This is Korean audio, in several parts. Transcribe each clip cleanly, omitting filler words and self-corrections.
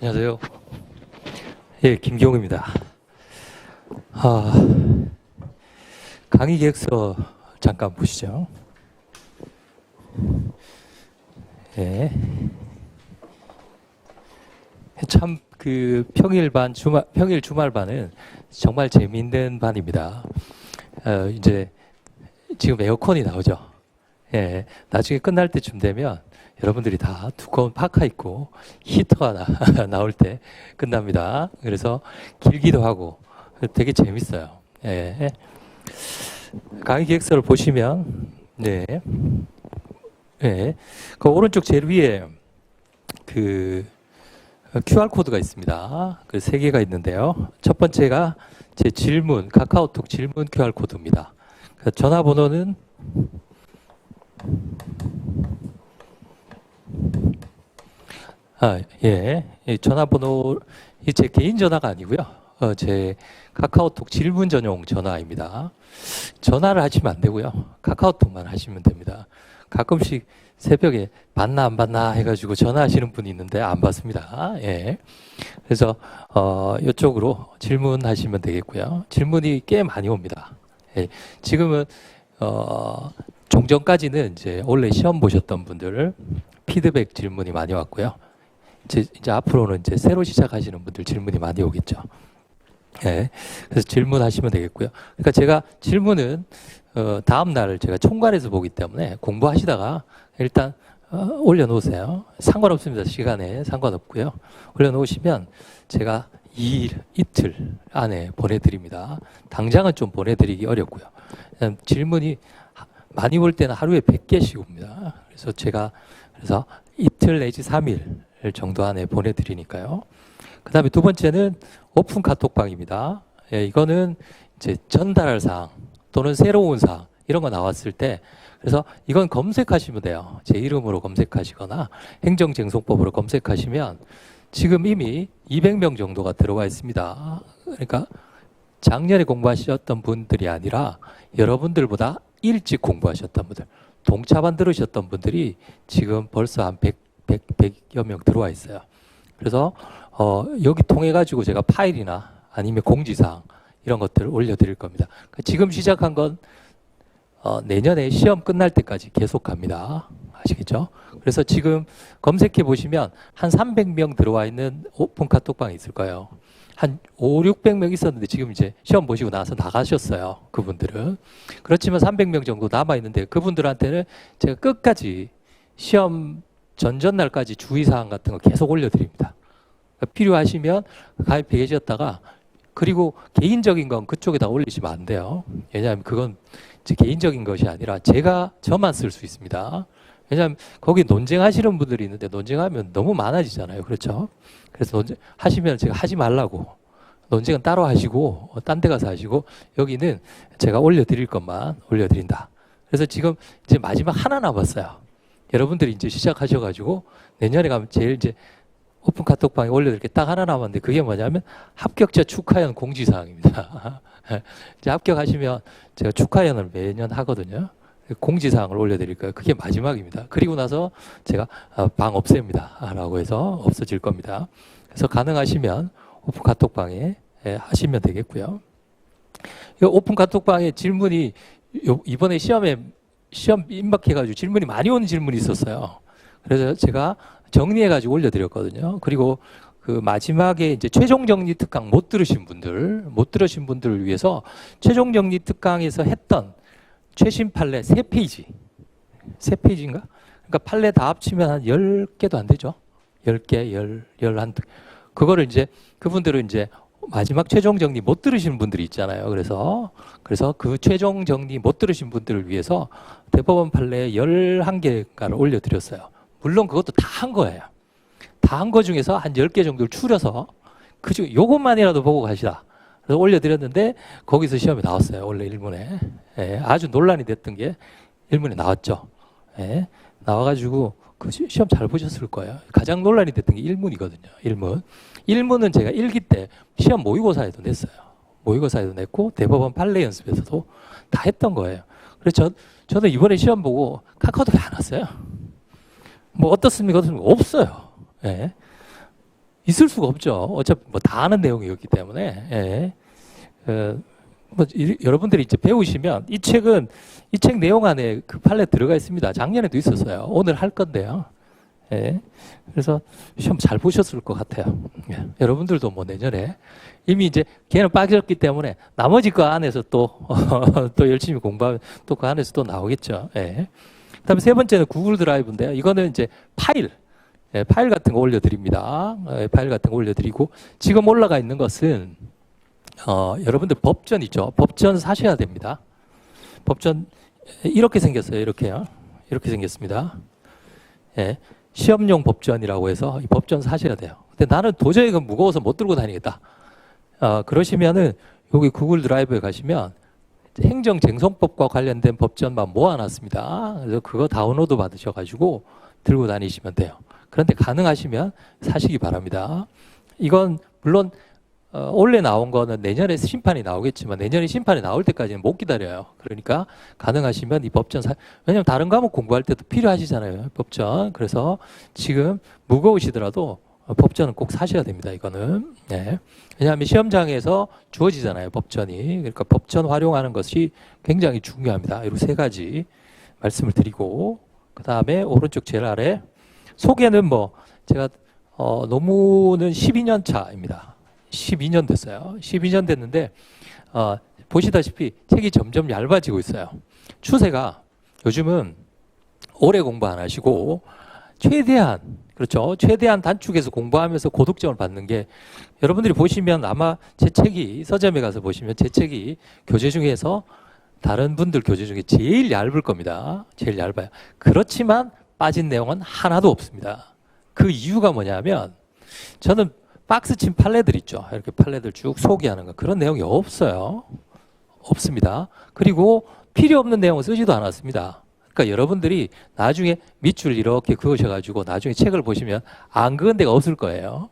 안녕하세요. 예, 김기용입니다. 강의 계획서 잠깐 보시죠. 예. 참, 평일 주말 반은 정말 재미있는 반입니다. 이제, 지금 에어컨이 나오죠. 예. 나중에 끝날 때쯤 되면 여러분들이 다 두꺼운 파카 입고 히터가 나올 때 끝납니다. 그래서 길기도 하고 되게 재밌어요. 예. 강의 기획서를 보시면, 네. 예. 그 오른쪽 제일 위에 QR코드가 있습니다. 그 세 개가 있는데요. 첫 번째가 제 질문, 카카오톡 질문 QR코드입니다. 그 전화번호는 예. 이 전화번호, 제 개인 전화가 아니고요. 제 카카오톡 질문 전용 전화입니다. 전화를 하시면 안 되고요. 카카오톡만 하시면 됩니다. 가끔씩 새벽에 받나 안 받나 해가지고 전화하시는 분이 있는데 안 받습니다. 예. 그래서, 이쪽으로 질문하시면 되겠고요. 질문이 꽤 많이 옵니다. 예. 지금은, 종전까지는 이제 원래 시험 보셨던 분들 피드백 질문이 많이 왔고요. 이제 앞으로는 이제 새로 시작하시는 분들 질문이 많이 오겠죠. 예. 그래서 질문하시면 되겠고요. 그러니까 제가 질문은, 다음 날 제가 총괄해서 보기 때문에 공부하시다가 일단, 올려놓으세요. 상관없습니다. 시간에 상관없고요. 올려놓으시면 제가 이틀 안에 보내드립니다. 당장은 좀 보내드리기 어렵고요. 질문이 많이 올 때는 하루에 100개씩 옵니다. 그래서 이틀 내지 3일 정도 안에 보내드리니까요. 그 다음에 두 번째는 오픈 카톡방입니다. 예, 이거는 이제 전달할 사항 또는 새로운 사항 이런 거 나왔을 때 그래서 이건 검색하시면 돼요. 제 이름으로 검색하시거나 행정쟁송법으로 검색하시면 지금 이미 200명 정도가 들어와 있습니다. 그러니까 작년에 공부하셨던 분들이 아니라 여러분들보다 일찍 공부하셨던 분들, 동차반 들으셨던 분들이 지금 벌써 한 100여 명 들어와 있어요. 그래서 여기 통해 가지고 제가 파일이나 아니면 공지사항 이런 것들을 올려드릴 겁니다. 지금 시작한 건 내년에 시험 끝날 때까지 계속 갑니다. 아시겠죠? 그래서 지금 검색해 보시면 한 300명 들어와 있는 오픈 카톡방이 있을 거예요. 한 500~600명 있었는데 지금 이제 시험 보시고 나서 나가셨어요. 그분들은. 그렇지만 300명 정도 남아 있는데 그분들한테는 제가 끝까지 시험 전전날까지 주의사항 같은 거 계속 올려드립니다. 그러니까 필요하시면 가입해 계셨다가 그리고 개인적인 건 그쪽에다 올리시면 안 돼요. 왜냐하면 그건 제 개인적인 것이 아니라 저만 쓸 수 있습니다. 왜냐하면 거기 논쟁하시는 분들이 있는데 논쟁하면 너무 많아지잖아요. 그렇죠? 그래서 논쟁하시면 제가 하지 말라고 논쟁은 따로 하시고 딴 데 가서 하시고 여기는 제가 올려드릴 것만 올려드린다. 그래서 지금 이제 마지막 하나 남았어요. 여러분들이 이제 시작하셔가지고 내년에 가면 제일 이제 오픈 카톡방에 올려드릴 게 딱 하나 남았는데 그게 뭐냐면 합격자 축하연 공지사항입니다. 이제 합격하시면 제가 축하연을 매년 하거든요. 공지사항을 올려드릴 거예요. 그게 마지막입니다. 그리고 나서 제가 방 없앱니다. 라고 해서 없어질 겁니다. 그래서 가능하시면 오픈 카톡방에 하시면 되겠고요. 이 오픈 카톡방에 질문이 이번에 시험 임박해가지고 질문이 많이 오는 질문이 있었어요. 그래서 제가 정리해가지고 올려드렸거든요. 그리고 그 마지막에 이제 최종 정리 특강 못 들으신 분들을 위해서 최종 정리 특강에서 했던 최신 판례 3페이지인가? 그러니까 판례 다 합치면 한 10개도 안 되죠. 10개, 11, 그거를 이제 그분들은 이제 마지막 최종 정리 못 들으신 분들이 있잖아요. 그래서 그 최종 정리 못 들으신 분들을 위해서 대법원 판례 11개가를 올려드렸어요. 물론 그것도 다 한 거예요. 다 한 거 중에서 한 10개 정도를 추려서 그중 요것만이라도 보고 가시라. 그래서 올려드렸는데 거기서 시험에 나왔어요. 원래 1문에. 예, 아주 논란이 됐던 게 1문에 나왔죠. 예, 나와가지고 그 시험 잘 보셨을 거예요. 가장 논란이 됐던 게 1문이거든요. 1문. 1문은 제가 1기 때 시험 모의고사에도 냈어요. 모의고사에도 냈고 대법원 판례 연습에서도 다 했던 거예요. 그래서 저는 이번에 시험 보고 카카오톡이 안 왔어요. 뭐 어떻습니까? 없어요. 예. 있을 수가 없죠. 어차피 뭐 다 아는 내용이었기 때문에. 예. 여러분들이 이제 배우시면 이 책 내용 안에 그 판례 들어가 있습니다. 작년에도 있었어요. 오늘 할 건데요. 예. 그래서 시험 잘 보셨을 것 같아요. 예. 여러분들도 뭐 내년에 이미 이제 걔는 빠졌기 때문에 나머지 그 안에서 또, 또 열심히 공부하면 또 그 안에서 또 나오겠죠. 예. 그 다음에 세 번째는 구글 드라이브인데요. 이거는 이제 파일. 예, 파일 같은 거 올려드립니다. 예, 파일 같은 거 올려드리고 지금 올라가 있는 것은 여러분들 법전이죠. 법전 사셔야 됩니다. 법전 이렇게 생겼어요. 이렇게요. 이렇게 생겼습니다. 예, 시험용 법전이라고 해서 이 법전 사셔야 돼요. 근데 나는 도저히 이건 무거워서 못 들고 다니겠다. 그러시면은 여기 구글 드라이브에 가시면 행정쟁송법과 관련된 법전만 모아놨습니다. 그래서 그거 다운로드 받으셔가지고 들고 다니시면 돼요. 그런데 가능하시면 사시기 바랍니다. 이건 물론 올해 나온 거는 내년에 심판이 나오겠지만 내년에 심판이 나올 때까지는 못 기다려요. 그러니까 가능하시면 이 법전 왜냐면 다른 과목 공부할 때도 필요하시잖아요. 법전. 그래서 지금 무거우시더라도 법전은 꼭 사셔야 됩니다. 이거는. 네. 왜냐하면 시험장에서 주어지잖아요. 법전이. 그러니까 법전 활용하는 것이 굉장히 중요합니다. 이렇게 세 가지 말씀을 드리고 그 다음에 오른쪽 제일 아래 소개는 뭐 제가 논문은 12년 차입니다. 12년 됐어요. 12년 됐는데 보시다시피 책이 점점 얇아지고 있어요. 추세가 요즘은 오래 공부 안 하시고 최대한 그렇죠. 최대한 단축해서 공부하면서 고득점을 받는 게 여러분들이 보시면 아마 제 책이 서점에 가서 보시면 제 책이 교재 중에서 다른 분들 교재 중에 제일 얇을 겁니다. 제일 얇아요. 그렇지만 빠진 내용은 하나도 없습니다. 그 이유가 뭐냐면 저는 박스 친 판례들 있죠. 이렇게 판례들 쭉 소개하는 거 그런 내용이 없어요. 없습니다. 그리고 필요 없는 내용은 쓰지도 않았습니다. 그러니까 여러분들이 나중에 밑줄 이렇게 그으셔가지고 나중에 책을 보시면 안 그은 데가 없을 거예요.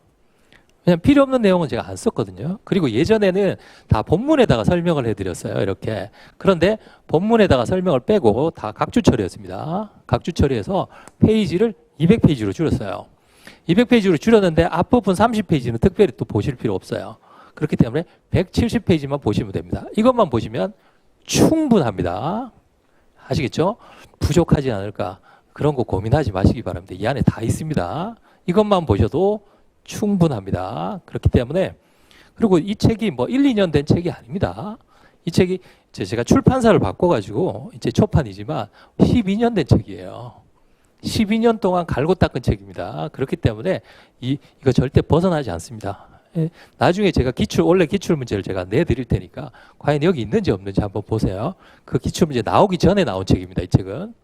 그냥 필요 없는 내용은 제가 안 썼거든요. 그리고 예전에는 다 본문에다가 설명을 해드렸어요. 이렇게. 그런데 본문에다가 설명을 빼고 다 각주 처리했습니다. 각주 처리해서 페이지를 200페이지로 줄였어요. 200페이지로 줄였는데 앞부분 30페이지는 특별히 또 보실 필요 없어요. 그렇기 때문에 170페이지만 보시면 됩니다. 이것만 보시면 충분합니다. 아시겠죠? 부족하지 않을까 그런 거 고민하지 마시기 바랍니다. 이 안에 다 있습니다. 이것만 보셔도 충분합니다. 그렇기 때문에 그리고 이 책이 뭐 1, 2년 된 책이 아닙니다. 이 책이 제가 출판사를 바꿔가지고 이제 초판이지만 12년 된 책이에요. 12년 동안 갈고 닦은 책입니다. 그렇기 때문에 이거 절대 벗어나지 않습니다. 예, 나중에 제가 원래 기출문제를 제가 내드릴 테니까 과연 여기 있는지 없는지 한번 보세요. 그 기출문제 나오기 전에 나온 책입니다. 이 책은.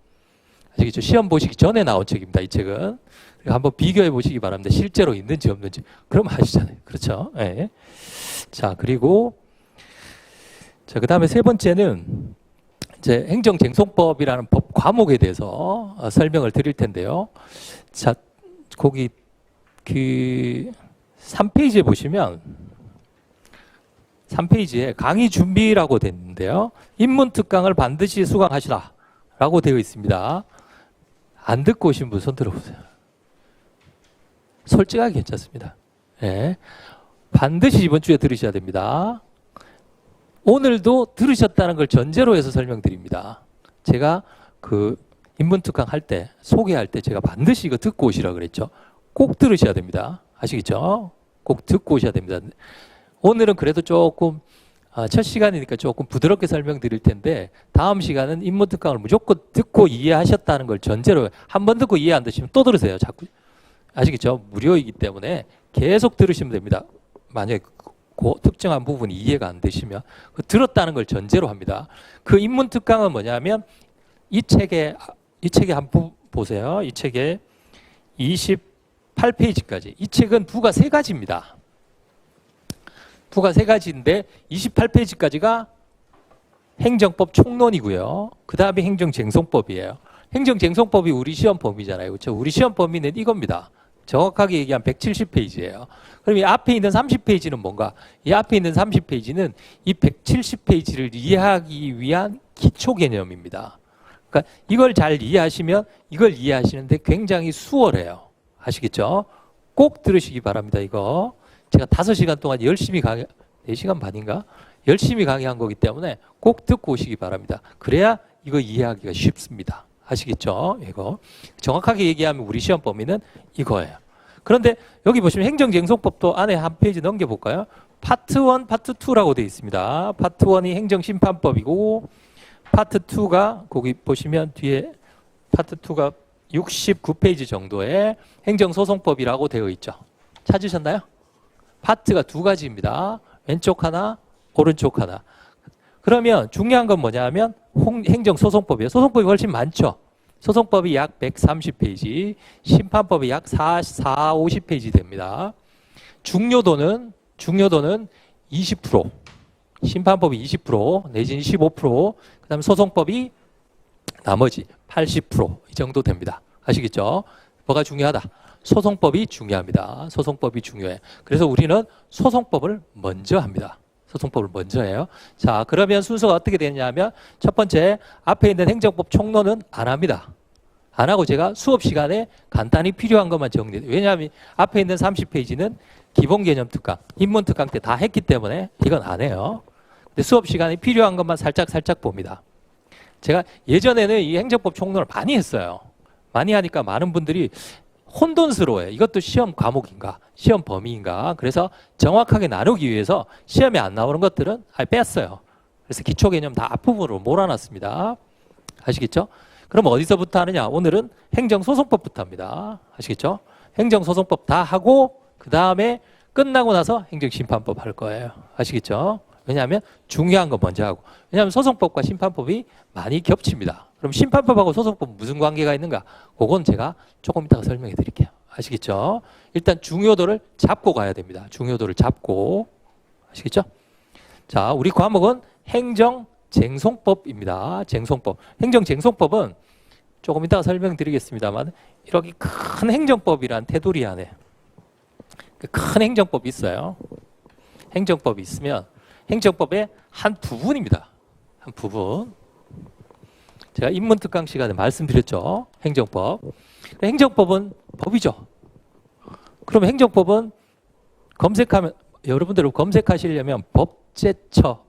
아시겠죠? 시험 보시기 전에 나온 책입니다. 이 책은. 한번 비교해 보시기 바랍니다. 실제로 있는지 없는지. 그럼 아시잖아요. 그렇죠? 예. 자, 그리고 자, 그다음에 세 번째는 이제 행정쟁송법이라는 법 과목에 대해서 설명을 드릴 텐데요. 자, 거기 그 3페이지에 보시면 3페이지에 강의 준비라고 되어 있는데요. 인문특강을 반드시 수강하시라 라고 되어 있습니다. 안 듣고 오신 분 손 들어보세요. 솔직하게 괜찮습니다. 네. 반드시 이번 주에 들으셔야 됩니다. 오늘도 들으셨다는 걸 전제로 해서 설명드립니다. 제가 그 인문특강 할 때, 소개할 때 제가 반드시 이거 듣고 오시라 그랬죠. 꼭 들으셔야 됩니다. 아시겠죠? 꼭 듣고 오셔야 됩니다. 오늘은 그래도 조금 첫 시간이니까 조금 부드럽게 설명드릴 텐데 다음 시간은 인문특강을 무조건 듣고 이해하셨다는 걸 전제로 한 번 듣고 이해 안 되시면 또 들으세요. 자꾸. 아시겠죠? 무료이기 때문에 계속 들으시면 됩니다. 만약에 그 특정한 부분이 이해가 안 되시면 들었다는 걸 전제로 합니다. 그 인문특강은 뭐냐면 이 책에 한번 보세요. 이 책에 28페이지까지. 이 책은 부가 3가지입니다. 부가 3가지인데 28페이지까지가 행정법 총론이고요. 그 다음에 행정쟁송법이에요. 행정쟁송법이 우리 시험 범위잖아요. 그렇죠? 우리 시험 범위는 이겁니다. 정확하게 얘기하면 170페이지예요. 그럼 이 앞에 있는 30페이지는 뭔가? 이 앞에 있는 30페이지는 이 170페이지를 이해하기 위한 기초 개념입니다. 그러니까 이걸 잘 이해하시면 이걸 이해하시는데 굉장히 수월해요. 아시겠죠? 꼭 들으시기 바랍니다. 이거 제가 5시간 동안 열심히 강의, 4시간 반인가? 열심히 강의한 거기 때문에 꼭 듣고 오시기 바랍니다. 그래야 이거 이해하기가 쉽습니다. 아시겠죠? 이거 정확하게 얘기하면 우리 시험 범위는 이거예요. 그런데 여기 보시면 행정쟁송법도 안에 한 페이지 넘겨볼까요? 파트 1, 파트 2라고 되어 있습니다. 파트 1이 행정심판법이고 파트 2가 거기 보시면 뒤에 파트 2가 69페이지 정도의 행정소송법이라고 되어 있죠. 찾으셨나요? 파트가 2가지입니다. 왼쪽 하나, 오른쪽 하나. 그러면 중요한 건 뭐냐 하면 행정소송법이에요. 소송법이 훨씬 많죠. 소송법이 약 130페이지, 심판법이 약 50페이지 됩니다. 중요도는 20%, 심판법이 20% 내지는 15%, 그 다음에 소송법이 나머지 80% 이 정도 됩니다. 아시겠죠? 뭐가 중요하다? 소송법이 중요합니다. 소송법이 중요해. 그래서 우리는 소송법을 먼저 합니다. 소송법을 먼저 해요. 자, 그러면 순서가 어떻게 되느냐 하면 첫 번째, 앞에 있는 행정법 총론은 안 합니다. 안 하고 제가 수업 시간에 간단히 필요한 것만 정리해요. 왜냐하면 앞에 있는 30페이지는 기본개념 특강, 인문 특강 때 다 했기 때문에 이건 안 해요. 근데 수업 시간에 필요한 것만 살짝 봅니다. 제가 예전에는 이 행정법 총론을 많이 했어요. 많이 하니까 많은 분들이 혼돈스러워요. 이것도 시험 과목인가, 시험 범위인가. 그래서 정확하게 나누기 위해서 시험에 안 나오는 것들은 아예 뺐어요. 그래서 기초 개념 다 앞부분으로 몰아놨습니다. 아시겠죠? 그럼 어디서부터 하느냐? 오늘은 행정소송법부터 합니다. 아시겠죠? 행정소송법 다 하고 그 다음에 끝나고 나서 행정심판법 할 거예요. 아시겠죠? 왜냐하면 중요한 거 먼저 하고. 왜냐하면 소송법과 심판법이 많이 겹칩니다. 그럼 심판법하고 소송법은 무슨 관계가 있는가? 그건 제가 조금 이따가 설명해 드릴게요. 아시겠죠? 일단 중요도를 잡고 가야 됩니다. 중요도를 잡고. 아시겠죠? 자, 우리 과목은 행정쟁송법입니다. 쟁송법. 행정쟁송법은 조금 이따가 설명드리겠습니다만 이렇게 큰 행정법이란 테두리 안에 큰 행정법이 있어요. 행정법이 있으면 행정법의 한 부분입니다. 한 부분. 제가 인문특강 시간에 말씀드렸죠. 행정법. 행정법은 법이죠. 그럼 행정법은 검색하면 여러분들 검색하시려면 법제처.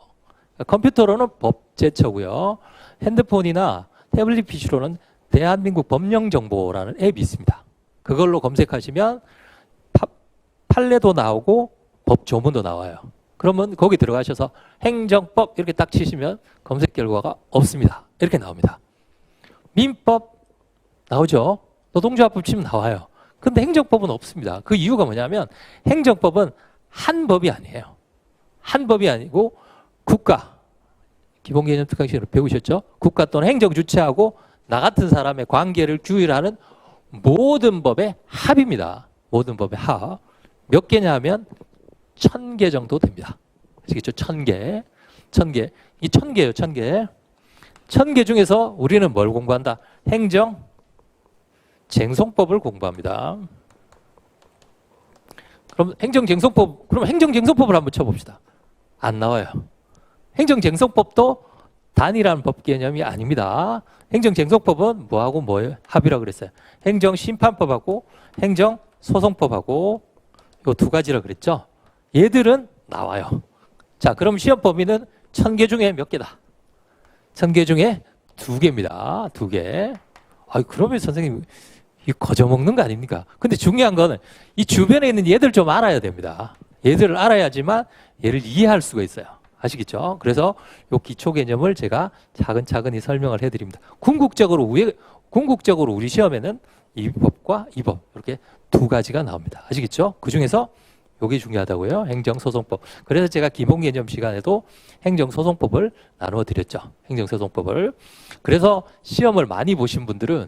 컴퓨터로는 법제처고요. 핸드폰이나 태블릿 PC로는 대한민국 법령정보라는 앱이 있습니다. 그걸로 검색하시면 판례도 나오고 법조문도 나와요. 그러면 거기 들어가셔서 행정법 이렇게 딱 치시면 검색 결과가 없습니다. 이렇게 나옵니다. 민법 나오죠. 노동조합법 치면 나와요. 근데 행정법은 없습니다. 그 이유가 뭐냐면 행정법은 한 법이 아니에요. 한 법이 아니고 국가, 기본개념 특강 시간을 배우셨죠? 국가 또는 행정 주체하고 나 같은 사람의 관계를 규율하는 모든 법의 합입니다. 모든 법의 합. 몇 개냐 하면 1000개 정도 됩니다. 아시겠죠? 1000개. 1000개. 이 1000개예요, 1000개. 1000개 중에서 우리는 뭘 공부한다? 행정쟁송법을 공부합니다. 그럼 행정쟁송법을 한번 쳐봅시다. 안 나와요. 행정쟁송법도 단일한 법 개념이 아닙니다. 행정쟁송법은 뭐하고 뭐예요? 합이라고 그랬어요. 행정심판법하고 행정소송법하고 이 두 가지라 그랬죠? 얘들은 나와요. 자, 그럼 시험 범위는 1000개 중에 몇 개다? 1000개 중에 2개입니다. 2개. 아이, 그러면 선생님, 이 거저먹는 거 아닙니까? 근데 중요한 거는 이 주변에 있는 얘들 좀 알아야 됩니다. 얘들을 알아야지만 얘를 이해할 수가 있어요. 아시겠죠? 그래서 이 기초 개념을 제가 차근차근히 설명을 해드립니다. 궁극적으로 우리 시험에는 이 법과 이 법, 이렇게 두 가지가 나옵니다. 아시겠죠? 그 중에서 이게 중요하다고요. 행정소송법. 그래서 제가 기본개념 시간에도 행정소송법을 나누어 드렸죠. 행정소송법을. 그래서 시험을 많이 보신 분들은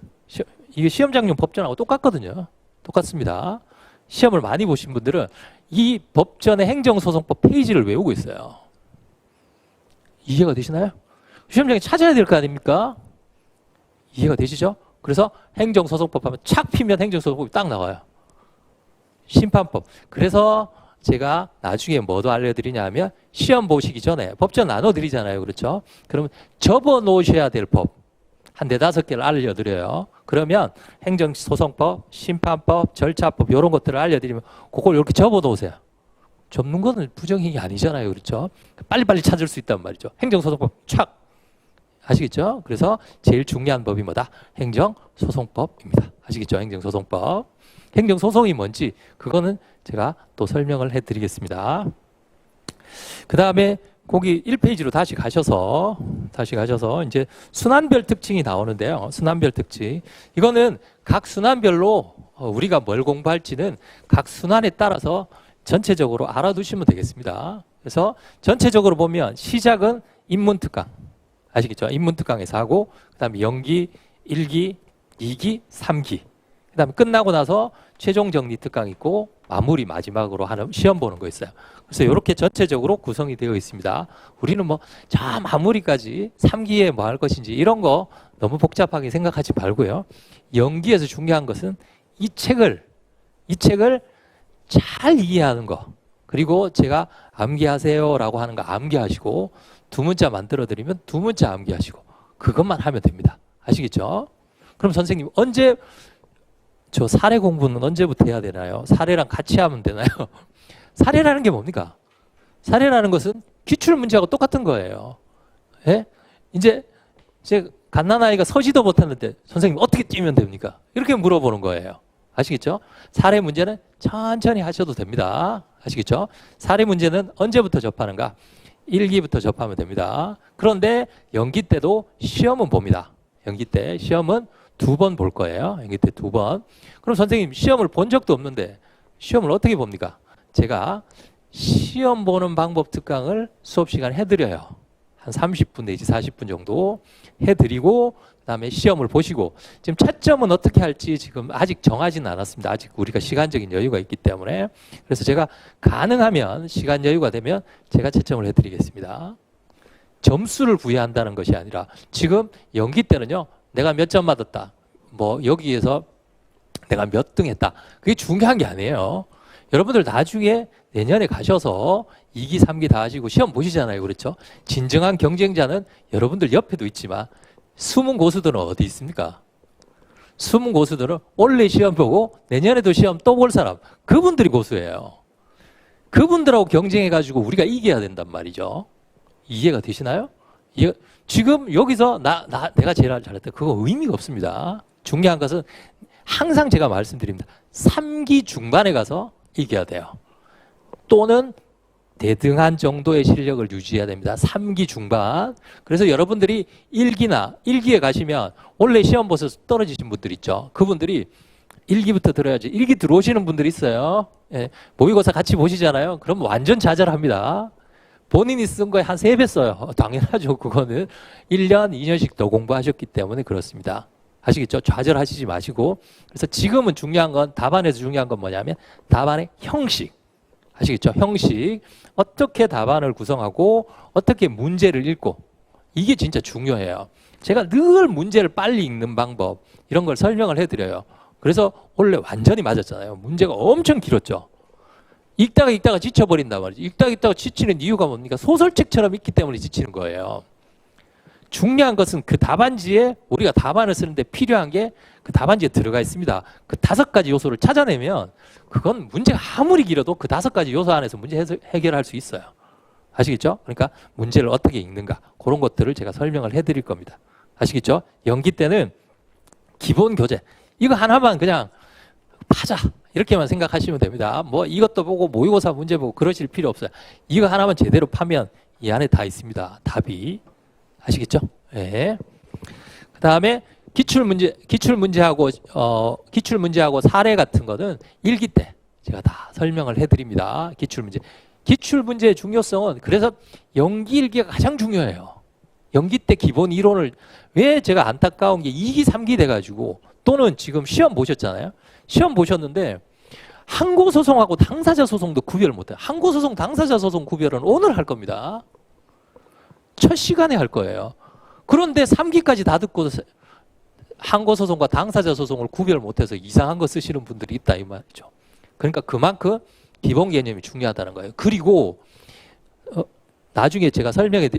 이게 시험장용 법전하고 똑같거든요. 똑같습니다. 시험을 많이 보신 분들은 이 법전의 행정소송법 페이지를 외우고 있어요. 이해가 되시나요? 시험장에 찾아야 될 거 아닙니까? 이해가 되시죠? 그래서 행정소송법 하면 착 피면 행정소송법이 딱 나와요. 심판법. 그래서 제가 나중에 뭐도 알려드리냐 하면 시험 보시기 전에 법전 나눠드리잖아요. 그렇죠? 그러면 접어 놓으셔야 될 법. 한 4-5개를 알려드려요. 그러면 행정소송법, 심판법, 절차법 이런 것들을 알려드리면 그걸 이렇게 접어놓으세요. 접는 거는 부정행위 아니잖아요. 그렇죠? 빨리빨리 찾을 수 있단 말이죠. 행정소송법 착! 아시겠죠? 그래서 제일 중요한 법이 뭐다? 행정소송법입니다. 아시겠죠? 행정소송법. 행정소송이 뭔지 그거는 제가 또 설명을 해드리겠습니다. 그 다음에 거기 1페이지로 다시 가셔서 이제 순환별 특징이 나오는데요. 순환별 특징. 이거는 각 순환별로 우리가 뭘 공부할지는 각 순환에 따라서 전체적으로 알아두시면 되겠습니다. 그래서 전체적으로 보면 시작은 인문특강. 아시겠죠? 인문특강에서 하고 그 다음에 연기, 1기, 2기, 3기. 그 다음에 끝나고 나서 최종 정리 특강 있고 마무리 마지막으로 하는 시험 보는 거 있어요. 그래서 이렇게 전체적으로 구성이 되어 있습니다. 우리는 뭐 저 마무리까지 3기에 뭐 할 것인지 이런 거 너무 복잡하게 생각하지 말고요. 연기에서 중요한 것은 이 책을 잘 이해하는 거. 그리고 제가 암기하세요라고 하는 거 암기하시고 두 문자 만들어 드리면 두 문자 암기하시고 그것만 하면 됩니다. 아시겠죠? 그럼 선생님 언제 저 사례 공부는 언제부터 해야 되나요? 사례랑 같이 하면 되나요? 사례라는 게 뭡니까? 사례라는 것은 기출 문제하고 똑같은 거예요. 예? 이제 갓난아이가 서지도 못하는데 선생님 어떻게 뛰면 됩니까? 이렇게 물어보는 거예요. 아시겠죠? 사례 문제는 천천히 하셔도 됩니다. 아시겠죠? 사례 문제는 언제부터 접하는가? 1기부터 접하면 됩니다. 그런데 연기 때도 시험은 봅니다. 연기 때 시험은 2번 볼 거예요. 연기 때 2번. 그럼 선생님 시험을 본 적도 없는데 시험을 어떻게 봅니까? 제가 시험 보는 방법 특강을 수업 시간에 해드려요. 한 30분 내지 40분 정도 해드리고 그다음에 시험을 보시고 지금 채점은 어떻게 할지 지금 아직 정하지는 않았습니다. 아직 우리가 시간적인 여유가 있기 때문에 그래서 제가 가능하면 시간 여유가 되면 제가 채점을 해드리겠습니다. 점수를 부여한다는 것이 아니라 지금 연기 때는요. 내가 몇 점 받았다. 뭐 여기에서 내가 몇 등 했다. 그게 중요한 게 아니에요. 여러분들 나중에 내년에 가셔서 2기, 3기 다 하시고 시험 보시잖아요. 그렇죠? 진정한 경쟁자는 여러분들 옆에도 있지만 숨은 고수들은 어디 있습니까? 숨은 고수들은 원래 시험 보고 내년에도 시험 또 볼 사람. 그분들이 고수예요. 그분들하고 경쟁해가지고 우리가 이겨야 된단 말이죠. 이해가 되시나요? 지금 여기서 내가 제일 잘했다. 그거 의미가 없습니다. 중요한 것은 항상 제가 말씀드립니다. 3기 중반에 가서 이겨야 돼요. 또는 대등한 정도의 실력을 유지해야 됩니다. 3기 중반. 그래서 여러분들이 1기에 가시면 원래 시험 보셔서 떨어지신 분들 있죠. 그분들이 1기부터 들어야지. 1기 들어오시는 분들이 있어요. 예, 모의고사 같이 보시잖아요. 그럼 완전 좌절합니다. 본인이 쓴 거에 한 3배 써요. 당연하죠. 그거는 1년, 2년씩 더 공부하셨기 때문에 그렇습니다. 아시겠죠? 좌절하시지 마시고. 그래서 지금은 중요한 건 답안에서 중요한 건 뭐냐면 답안의 형식. 아시겠죠? 형식. 어떻게 답안을 구성하고 어떻게 문제를 읽고 이게 진짜 중요해요. 제가 늘 문제를 빨리 읽는 방법 이런 걸 설명을 해드려요. 그래서 원래 완전히 맞았잖아요. 문제가 엄청 길었죠. 읽다가 지쳐버린단 말이죠. 읽다가 지치는 이유가 뭡니까? 소설책처럼 읽기 때문에 지치는 거예요. 중요한 것은 그 답안지에 우리가 답안을 쓰는데 필요한 게 그 답안지에 들어가 있습니다. 그 5가지 요소를 찾아내면 그건 문제가 아무리 길어도 그 5가지 요소 안에서 문제 해결할 수 있어요. 아시겠죠? 그러니까 문제를 어떻게 읽는가 그런 것들을 제가 설명을 해드릴 겁니다. 아시겠죠? 연기 때는 기본 교재 이거 하나만 그냥 파자 이렇게만 생각하시면 됩니다. 뭐 이것도 보고 모의고사 문제 보고 그러실 필요 없어요. 이거 하나만 제대로 파면 이 안에 다 있습니다. 답이. 아시겠죠? 네. 그 다음에 기출문제하고 사례 같은 거는 1기 때 제가 다 설명을 해드립니다. 기출문제의 중요성은 그래서 연기 1기가 가장 중요해요. 연기 때 기본 이론을 왜 제가 안타까운 게 2기, 3기 돼가지고 또는 지금 시험 보셨잖아요. 시험 보셨는데 항고소송하고 당사자소송도 구별을 못해요. 항고소송, 당사자소송 구별은 오늘 할 겁니다. 첫 시간에 할 거예요. 그런데 3기까지 다 듣고 항고소송과 당사자소송을 구별 못해서 이상한 거 쓰시는 분들이 있다 이 말이죠. 그러니까 그만큼 기본 개념이 중요하다는 거예요. 그리고 나중에 제가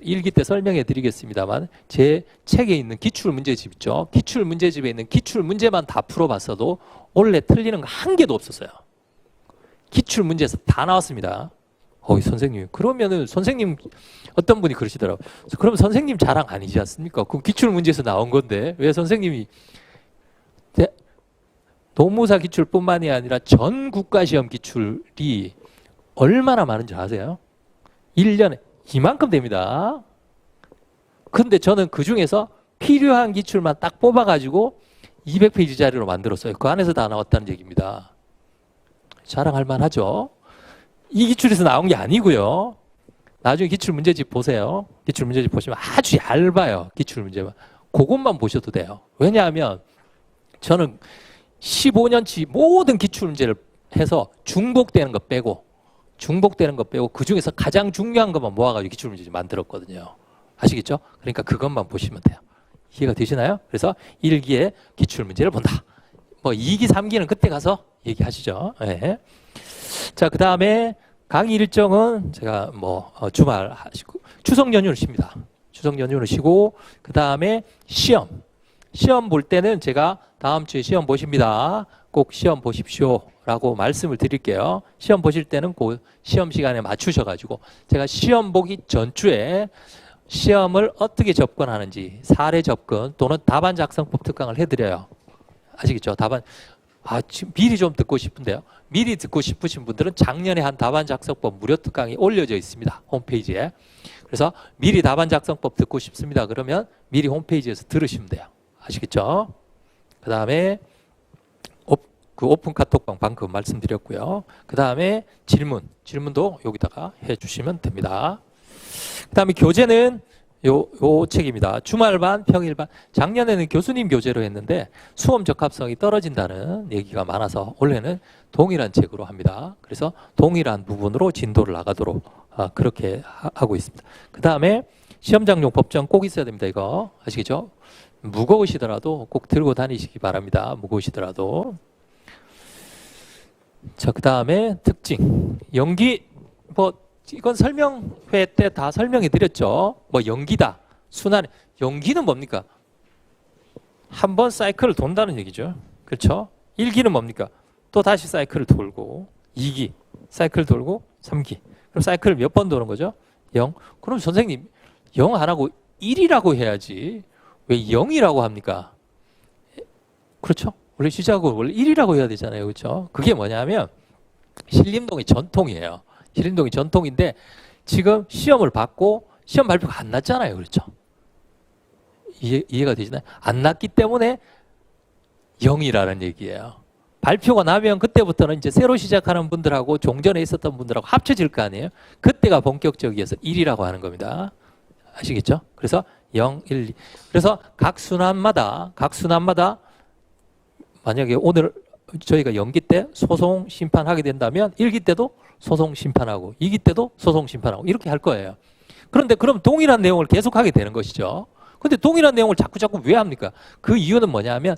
일기 때 설명해 드리겠습니다만 제 책에 있는 기출문제집 있죠. 기출문제집에 있는 기출문제만 다 풀어봤어도 원래 틀리는 거 한 개도 없었어요. 기출문제에서 다 나왔습니다. 선생님. 그러면은 선생님 어떤 분이 그러시더라고요. 그럼 선생님 자랑 아니지 않습니까? 그 기출문제에서 나온 건데 왜 선생님이 노무사 기출뿐만이 아니라 전 국가시험 기출이 얼마나 많은지 아세요? 1년에 이만큼 됩니다. 근데 저는 그 중에서 필요한 기출만 딱 뽑아가지고 200페이지짜리로 만들었어요. 그 안에서 다 나왔다는 얘기입니다. 자랑할 만하죠? 이 기출에서 나온 게 아니고요. 나중에 기출문제집 보세요. 기출문제집 보시면 아주 얇아요. 기출문제만. 그것만 보셔도 돼요. 왜냐하면 저는 15년치 모든 기출문제를 해서 중복되는 거 빼고 그 중에서 가장 중요한 것만 모아가지고 기출문제 만들었거든요. 아시겠죠? 그러니까 그것만 보시면 돼요. 이해가 되시나요? 그래서 1기에 기출문제를 본다. 2기, 3기는 그때 가서 얘기하시죠. 네. 자, 그 다음에 강의 일정은 제가 주말 하시고 추석 연휴를 쉽니다. 추석 연휴를 쉬고 그 다음에 시험 볼 때는 제가 다음 주에 시험 보십니다. 꼭 시험 보십시오 라고 말씀을 드릴게요. 시험 보실 때는 그 시험 시간에 맞추셔가지고 제가 시험 보기 전주에 시험을 어떻게 접근하는지 사례 접근 또는 답안 작성법 특강을 해드려요. 아시겠죠? 지금 미리 좀 듣고 싶은데요. 미리 듣고 싶으신 분들은 작년에 한 답안 작성법 무료 특강이 올려져 있습니다. 홈페이지에. 그래서 미리 답안 작성법 듣고 싶습니다. 그러면 미리 홈페이지에서 들으시면 돼요. 아시겠죠? 그 다음에 그 오픈 카톡방 방금 말씀드렸고요. 그 다음에 질문도 여기다가 해주시면 됩니다. 그 다음에 교재는 요 책입니다. 주말반, 평일반. 작년에는 교수님 교재로 했는데 수험 적합성이 떨어진다는 얘기가 많아서 원래는 동일한 책으로 합니다. 그래서 동일한 부분으로 진도를 나가도록 그렇게 하고 있습니다. 그 다음에 시험장용 법정 꼭 있어야 됩니다. 이거 아시겠죠? 무거우시더라도 꼭 들고 다니시기 바랍니다. 무거우시더라도. 자, 그 다음에 특징. 연기, 이건 설명회 때 다 설명해 드렸죠. 연기다, 순환. 연기는 뭡니까? 한 번 사이클을 돈다는 얘기죠. 그렇죠? 1기는 뭡니까? 또 다시 사이클을 돌고 2기 사이클 돌고 3기. 그럼 사이클을 몇 번 도는 거죠? 0. 그럼 선생님 0 안 하고 1이라고 해야지. 왜 0이라고 합니까? 그렇죠? 원래 시작은 원래 1이라고 해야 되잖아요. 그렇죠? 그게 뭐냐면 신림동의 전통이에요. 신림동이 전통인데 지금 시험을 받고 시험 발표가 안 났잖아요. 그렇죠? 이해가 되시나요? 안 났기 때문에 0이라는 얘기예요. 발표가 나면 그때부터는 이제 새로 시작하는 분들하고 종전에 있었던 분들하고 합쳐질 거 아니에요? 그때가 본격적이어서 1이라고 하는 겁니다. 아시겠죠? 그래서 0, 1, 2. 그래서 각 순환마다 만약에 오늘 저희가 연기 때 소송 심판하게 된다면 1기 때도 소송 심판하고 2기 때도 소송 심판하고 이렇게 할 거예요. 그런데 그럼 동일한 내용을 계속하게 되는 것이죠. 근데 동일한 내용을 자꾸 왜 합니까? 그 이유는 뭐냐면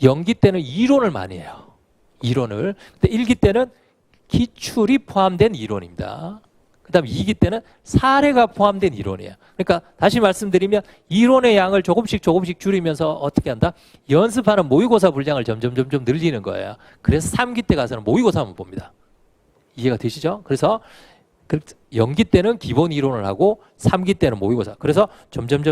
연기 때는 이론을 많이 해요. 이론을. 근데 1기 때는 기출이 포함된 이론입니다. 그 다음에 2기 때는 사례가 포함된 이론이에요. 그러니까 다시 말씀드리면 이론의 양을 조금씩 줄이면서 어떻게 한다? 연습하는 모의고사 분량을 점점 늘리는 거예요. 그래서 3기 때 가서는 모의고사만 봅니다. 이해가 되시죠? 그래서 연기 때는 기본 이론을 하고 3기 때는 모의고사. 그래서 점점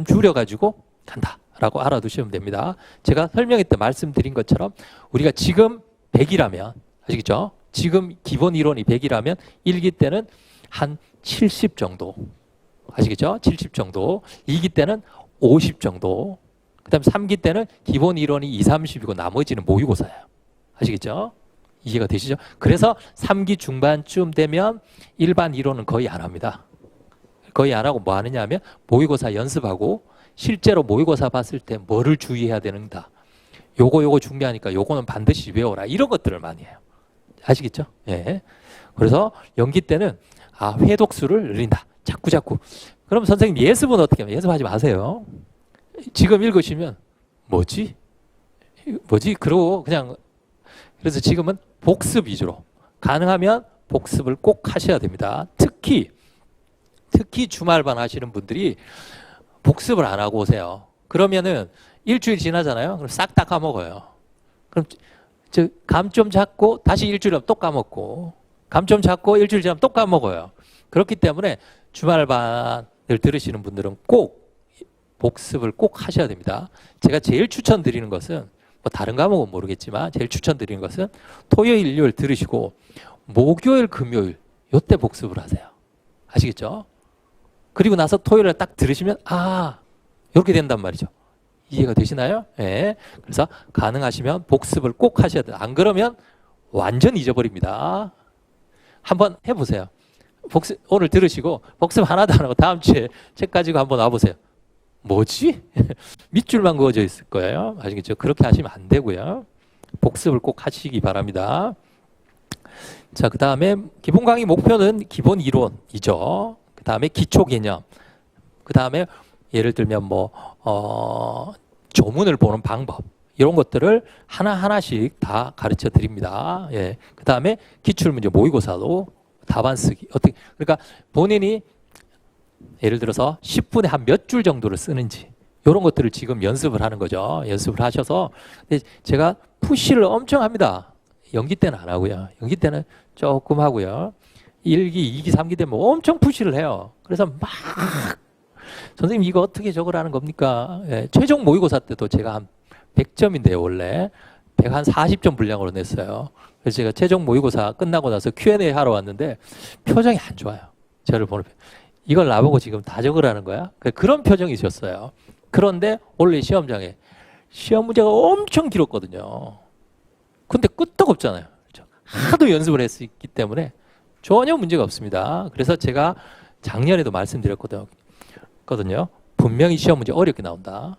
줄여가지고 간다라고 알아두시면 됩니다. 제가 설명회 때 말씀드린 것처럼 우리가 지금 100이라면 아시겠죠? 지금 기본 이론이 100이라면 1기 때는 한 70 정도. 아시겠죠? 70 정도. 2기 때는 50 정도. 그 다음에 3기 때는 기본 이론이 20, 30이고 나머지는 모의고사예요. 아시겠죠? 이해가 되시죠? 그래서 3기 중반쯤 되면 일반 이론은 거의 안 합니다. 거의 안 하고 뭐 하느냐 하면 모의고사 연습하고 실제로 모의고사 봤을 때 뭐를 주의해야 되는가. 요거 중요하니까 요거는 반드시 외워라. 이런 것들을 많이 해요. 아시겠죠? 예. 그래서 연기 때는 회독수를 늘린다. 자꾸. 그럼 선생님 예습은 어떻게 하면 예습하지 마세요. 지금 읽으시면 뭐지? 그러고 그냥 그래서 지금은 복습 위주로 가능하면 복습을 꼭 하셔야 됩니다. 특히 특히 주말반 하시는 분들이 복습을 안 하고 오세요. 그러면은 일주일 지나잖아요. 그럼 싹 다 까먹어요. 그럼 감 좀 잡고 다시 일주일 하면 또 까먹고, 감 좀 잡고 일주일 지나면 또 까먹어요. 그렇기 때문에 주말반을 들으시는 분들은 꼭 복습을 꼭 하셔야 됩니다. 제가 제일 추천드리는 것은 뭐 다른 과목은 모르겠지만 제일 추천드리는 것은 토요일, 일요일 들으시고 목요일, 금요일 요때 복습을 하세요. 아시겠죠? 그리고 나서 토요일에 딱 들으시면 이렇게 된단 말이죠. 이해가 되시나요? 네. 그래서 가능하시면 복습을 꼭 하셔야 돼요. 안 그러면 완전 잊어버립니다. 한번 해보세요. 복습 오늘 들으시고 복습 하나도 안 하고 다음 주에 책 가지고 한번 와보세요. 뭐지? 밑줄만 그어져 있을 거예요. 아시겠죠? 그렇게 하시면 안 되고요. 복습을 꼭 하시기 바랍니다. 자, 그 다음에 기본 강의 목표는 기본 이론이죠. 그 다음에 기초 개념. 그 다음에 예를 들면 조문을 보는 방법. 이런 것들을 하나하나씩 다 가르쳐 드립니다. 예. 그 다음에 기출문제 모의고사도 답안 쓰기. 그러니까 본인이 예를 들어서 10분에 한 몇 줄 정도를 쓰는지 이런 것들을 지금 연습을 하는 거죠. 연습을 하셔서 근데 제가 푸시를 엄청 합니다. 연기 때는 안 하고요. 연기 때는 조금 하고요. 1기, 2기, 3기 되면 엄청 푸시를 해요. 그래서 막 선생님 이거 어떻게 적으라는 겁니까? 예, 최종 모의고사 때도 제가 한 100점인데요. 원래 140점 분량으로 냈어요. 그래서 제가 최종 모의고사 끝나고 나서 Q&A 하러 왔는데 표정이 안 좋아요. 저를 보는 이걸 나보고 지금 다 적으라는 거야? 그런 표정이셨어요. 그런데 원래 시험장에 시험 문제가 엄청 길었거든요. 근데 끄떡없잖아요. 그렇죠? 하도 연습을 했기 때문에 전혀 문제가 없습니다. 그래서 제가 작년에도 말씀드렸거든요. 분명히 시험 문제 어렵게 나온다.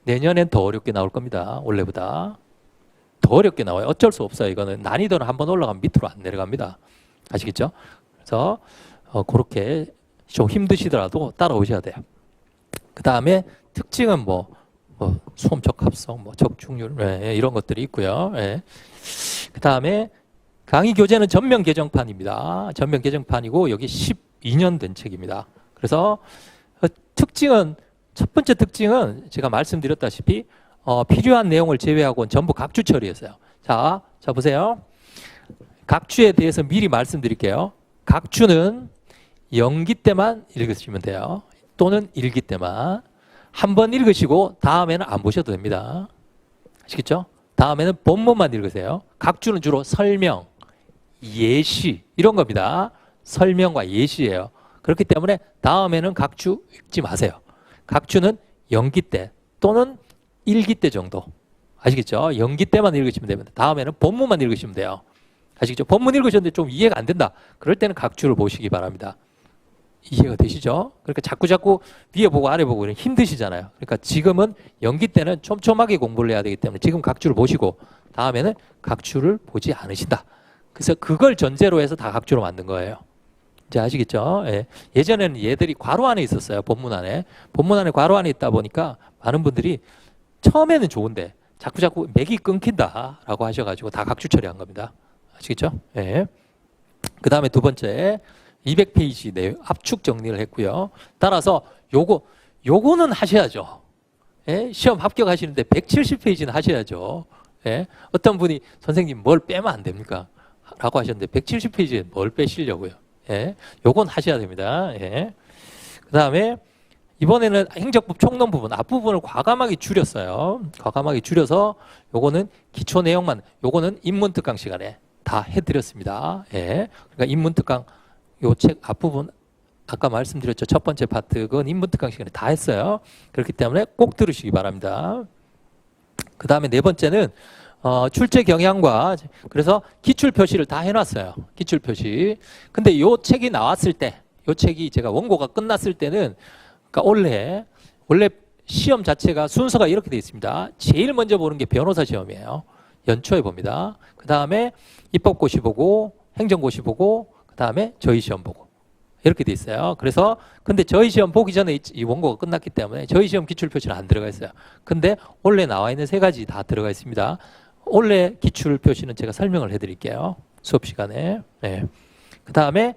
내년엔 더 어렵게 나올 겁니다. 올해보다. 더 어렵게 나와요. 어쩔 수 없어요. 이거는 난이도는 한번 올라가면 밑으로 안 내려갑니다. 아시겠죠? 그래서 그렇게 좀 힘드시더라도 따라오셔야 돼요. 그 다음에 특징은 수험 적합성, 적중률 이런 것들이 있고요. 예. 그 다음에 강의 교재는 전면 개정판입니다. 전면 개정판이고 여기 12년 된 책입니다. 그래서 특징은 첫 번째 특징은 제가 말씀드렸다시피 필요한 내용을 제외하고는 전부 각주 처리했어요. 자 보세요. 각주에 대해서 미리 말씀드릴게요. 각주는 연기 때만 읽으시면 돼요. 또는 일기 때만. 한번 읽으시고 다음에는 안 보셔도 됩니다. 아시겠죠? 다음에는 본문만 읽으세요. 각주는 주로 설명, 예시 이런 겁니다. 설명과 예시예요. 그렇기 때문에 다음에는 각주 읽지 마세요. 각주는 연기 때 또는 일기 때 정도. 아시겠죠? 연기 때만 읽으시면 됩니다. 다음에는 본문만 읽으시면 돼요. 아시겠죠? 본문 읽으셨는데 좀 이해가 안 된다. 그럴 때는 각주를 보시기 바랍니다. 이해가 되시죠? 그러니까 자꾸 위에 보고 아래 보고 힘드시잖아요. 그러니까 지금은 연기 때는 촘촘하게 공부를 해야 되기 때문에 지금 각주를 보시고 다음에는 각주를 보지 않으신다. 그래서 그걸 전제로 해서 다 각주로 만든 거예요. 이제 아시겠죠? 예. 예전에는 얘들이 괄호 안에 있었어요. 본문 안에. 본문 안에 괄호 안에 있다 보니까 많은 분들이 처음에는 좋은데 자꾸 맥이 끊긴다라고 하셔가지고 다 각주 처리한 겁니다. 아시겠죠? 예. 그 다음에 두 번째 200페이지 내용 압축 정리를 했고요. 따라서 요거는 하셔야죠. 예? 시험 합격하시는데 170페이지는 하셔야죠. 예? 어떤 분이 선생님 뭘 빼면 안 됩니까? 라고 하셨는데 170페이지에 뭘 빼시려고요? 예? 요건 하셔야 됩니다. 예? 그 다음에 이번에는 행정법 총론 부분 앞부분을 과감하게 줄였어요. 과감하게 줄여서 요거는 기초 내용만 요거는 인문특강 시간에 다 해드렸습니다. 예? 그러니까 인문특강 요 책 앞부분 아까 말씀드렸죠. 첫 번째 파트 그건 인문특강 시간에 다 했어요. 그렇기 때문에 꼭 들으시기 바랍니다. 그 다음에 네 번째는 출제 경향과 그래서 기출 표시를 다 해놨어요. 기출 표시. 근데 요 책이 나왔을 때, 요 책이 제가 원고가 끝났을 때는 그러니까 원래 시험 자체가 순서가 이렇게 되어 있습니다. 제일 먼저 보는 게 변호사 시험이에요. 연초에 봅니다. 그 다음에 입법고시 보고 행정고시 보고 그 다음에 저희 시험 보고 이렇게 돼 있어요. 그래서 근데 저희 시험 보기 전에 이 원고가 끝났기 때문에 저희 시험 기출 표시는 안 들어가 있어요. 근데 원래 나와 있는 세 가지 다 들어가 있습니다. 원래 기출 표시는 제가 설명을 해드릴게요. 수업 시간에. 네. 그 다음에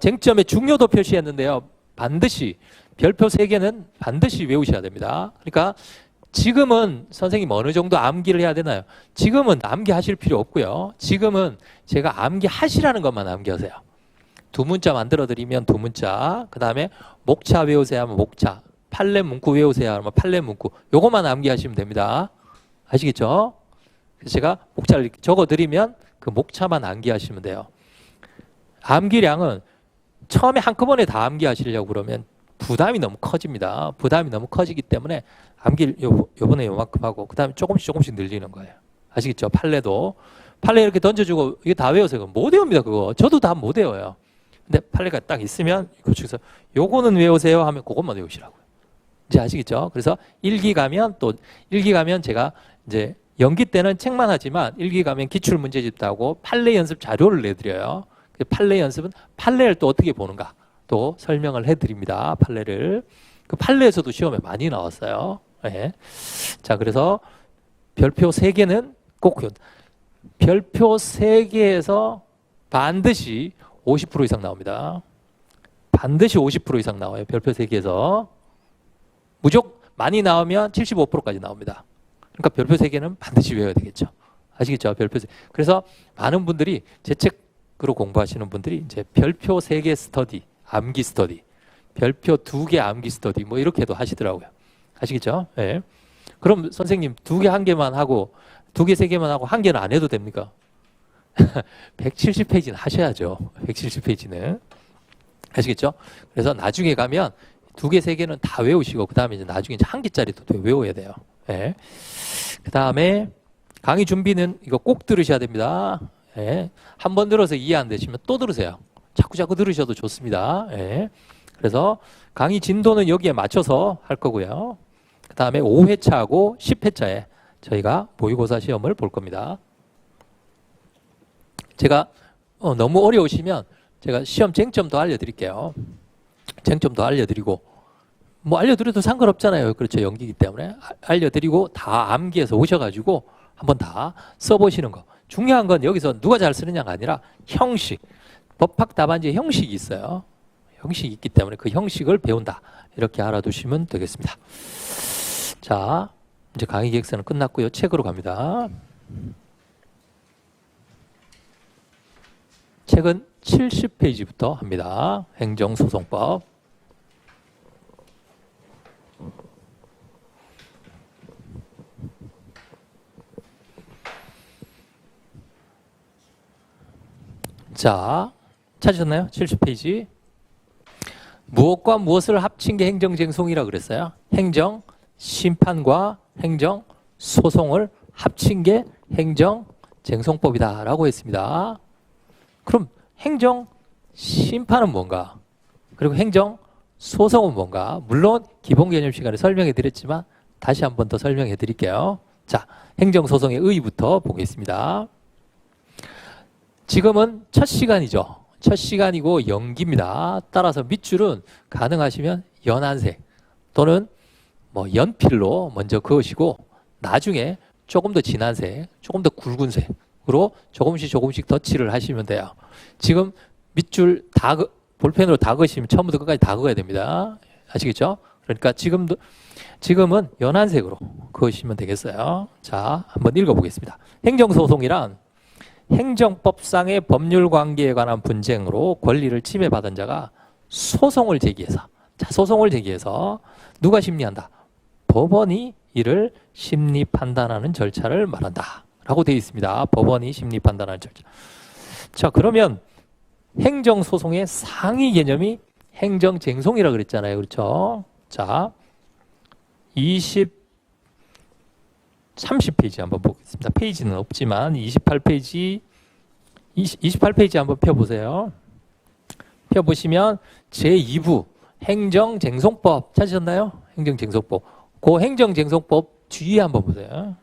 쟁점의 중요도 표시했는데요. 반드시 별표 3개는 반드시 외우셔야 됩니다. 그러니까 지금은 선생님 어느 정도 암기를 해야 되나요? 지금은 암기하실 필요 없고요. 지금은 제가 암기하시라는 것만 암기하세요. 두 문자 만들어 드리면 두 문자, 그 다음에 목차 외우세요 하면 목차, 판례 문구 외우세요 하면 판례 문구, 요것만 암기하시면 됩니다. 아시겠죠? 그래서 제가 목차를 적어 드리면 그 목차만 암기하시면 돼요. 암기량은 처음에 한꺼번에 다 암기하시려고 그러면 부담이 너무 커집니다. 부담이 너무 커지기 때문에 암기를 요번에 요만큼 하고 그 다음에 조금씩 늘리는 거예요. 아시겠죠? 판례도. 판례 이렇게 던져주고 이게 다 외우세요. 못 외웁니다. 그거. 저도 다 못 외워요. 근데 판례가 딱 있으면 그쪽에서 요거는 외우세요 하면 그것만 외우시라고요. 이제 아시겠죠? 그래서 1기 가면 제가 이제 연기 때는 책만 하지만 1기 가면 기출문제집도 하고 판례 연습 자료를 내드려요. 판례 연습은 판례를 또 어떻게 보는가 또 설명을 해드립니다. 판례를. 그 판례에서도 시험에 많이 나왔어요. 네. 자, 그래서 별표 3개는 꼭 별표 3개에서 반드시 50% 이상 나옵니다. 반드시 50% 이상 나와요. 별표 3개에서. 무조건 많이 나오면 75%까지 나옵니다. 그러니까 별표 3개는 반드시 외워야 되겠죠. 아시겠죠? 별표 3개. 그래서 많은 분들이 제 책으로 공부하시는 분들이 이제 별표 3개 스터디, 암기 스터디, 별표 2개 암기 스터디 뭐 이렇게도 하시더라고요. 아시겠죠? 네. 그럼 선생님 2개 1개만 하고 2개 3개만 하고 1개는 안 해도 됩니까? 170페이지는 하셔야죠. 170페이지는. 아시겠죠? 그래서 나중에 가면 2개, 3개는 다 외우시고 그 다음에 이제 나중에 이제 1개짜리도 외워야 돼요. 네. 그 다음에 강의 준비는 이거 꼭 들으셔야 됩니다. 네. 한 번 들어서 이해 안 되시면 또 들으세요. 자꾸 들으셔도 좋습니다. 네. 그래서 강의 진도는 여기에 맞춰서 할 거고요. 그 다음에 5회차하고 10회차에 저희가 모의고사 시험을 볼 겁니다. 제가 너무 어려우시면 제가 시험 쟁점도 알려드릴게요. 쟁점도 알려드리고 뭐 알려드려도 상관없잖아요. 그렇죠. 연기이기 때문에 알려드리고 다 암기해서 오셔가지고 한번 다 써보시는 거. 중요한 건 여기서 누가 잘 쓰느냐가 아니라 형식. 법학 답안지에 형식이 있어요. 형식이 있기 때문에 그 형식을 배운다. 이렇게 알아두시면 되겠습니다. 자, 이제 강의 기획서는 끝났고요. 책으로 갑니다. 책은 70페이지부터 합니다. 행정소송법. 자, 찾으셨나요? 70페이지. 무엇과 무엇을 합친 게 행정쟁송이라고 그랬어요? 행정, 심판과 행정, 소송을 합친 게 행정쟁송법이다 라고 했습니다. 그럼 행정, 심판은 뭔가? 그리고 행정, 소송은 뭔가? 물론 기본 개념 시간에 설명해 드렸지만 다시 한 번 더 설명해 드릴게요. 자, 행정소송의 의의부터 보겠습니다. 지금은 첫 시간이죠. 첫 시간이고 연기입니다. 따라서 밑줄은 가능하시면 연한색 또는 뭐 연필로 먼저 그으시고 나중에 조금 더 진한 색, 조금 더 굵은 색으로 조금씩 덧칠을 하시면 돼요. 지금 밑줄 다 볼펜으로 다 그으시면 처음부터 끝까지 다 그어야 됩니다. 아시겠죠? 그러니까 지금은 연한색으로 그으시면 되겠어요. 자, 한번 읽어보겠습니다. 행정소송이란 행정법상의 법률 관계에 관한 분쟁으로 권리를 침해받은 자가 소송을 제기해서, 자, 소송을 제기해서 누가 심리한다? 법원이 이를 심리 판단하는 절차를 말한다 라고 되어 있습니다. 법원이 심리 판단하는 절차. 자, 그러면 행정소송의 상위 개념이 행정쟁송이라고 그랬잖아요. 그렇죠? 자, 30페이지 한번 보겠습니다. 페이지는 없지만 28페이지 한번 펴보세요. 펴보시면 제2부 행정쟁송법 찾으셨나요? 행정쟁송법. 그 행정쟁송법 뒤에 한번 보세요.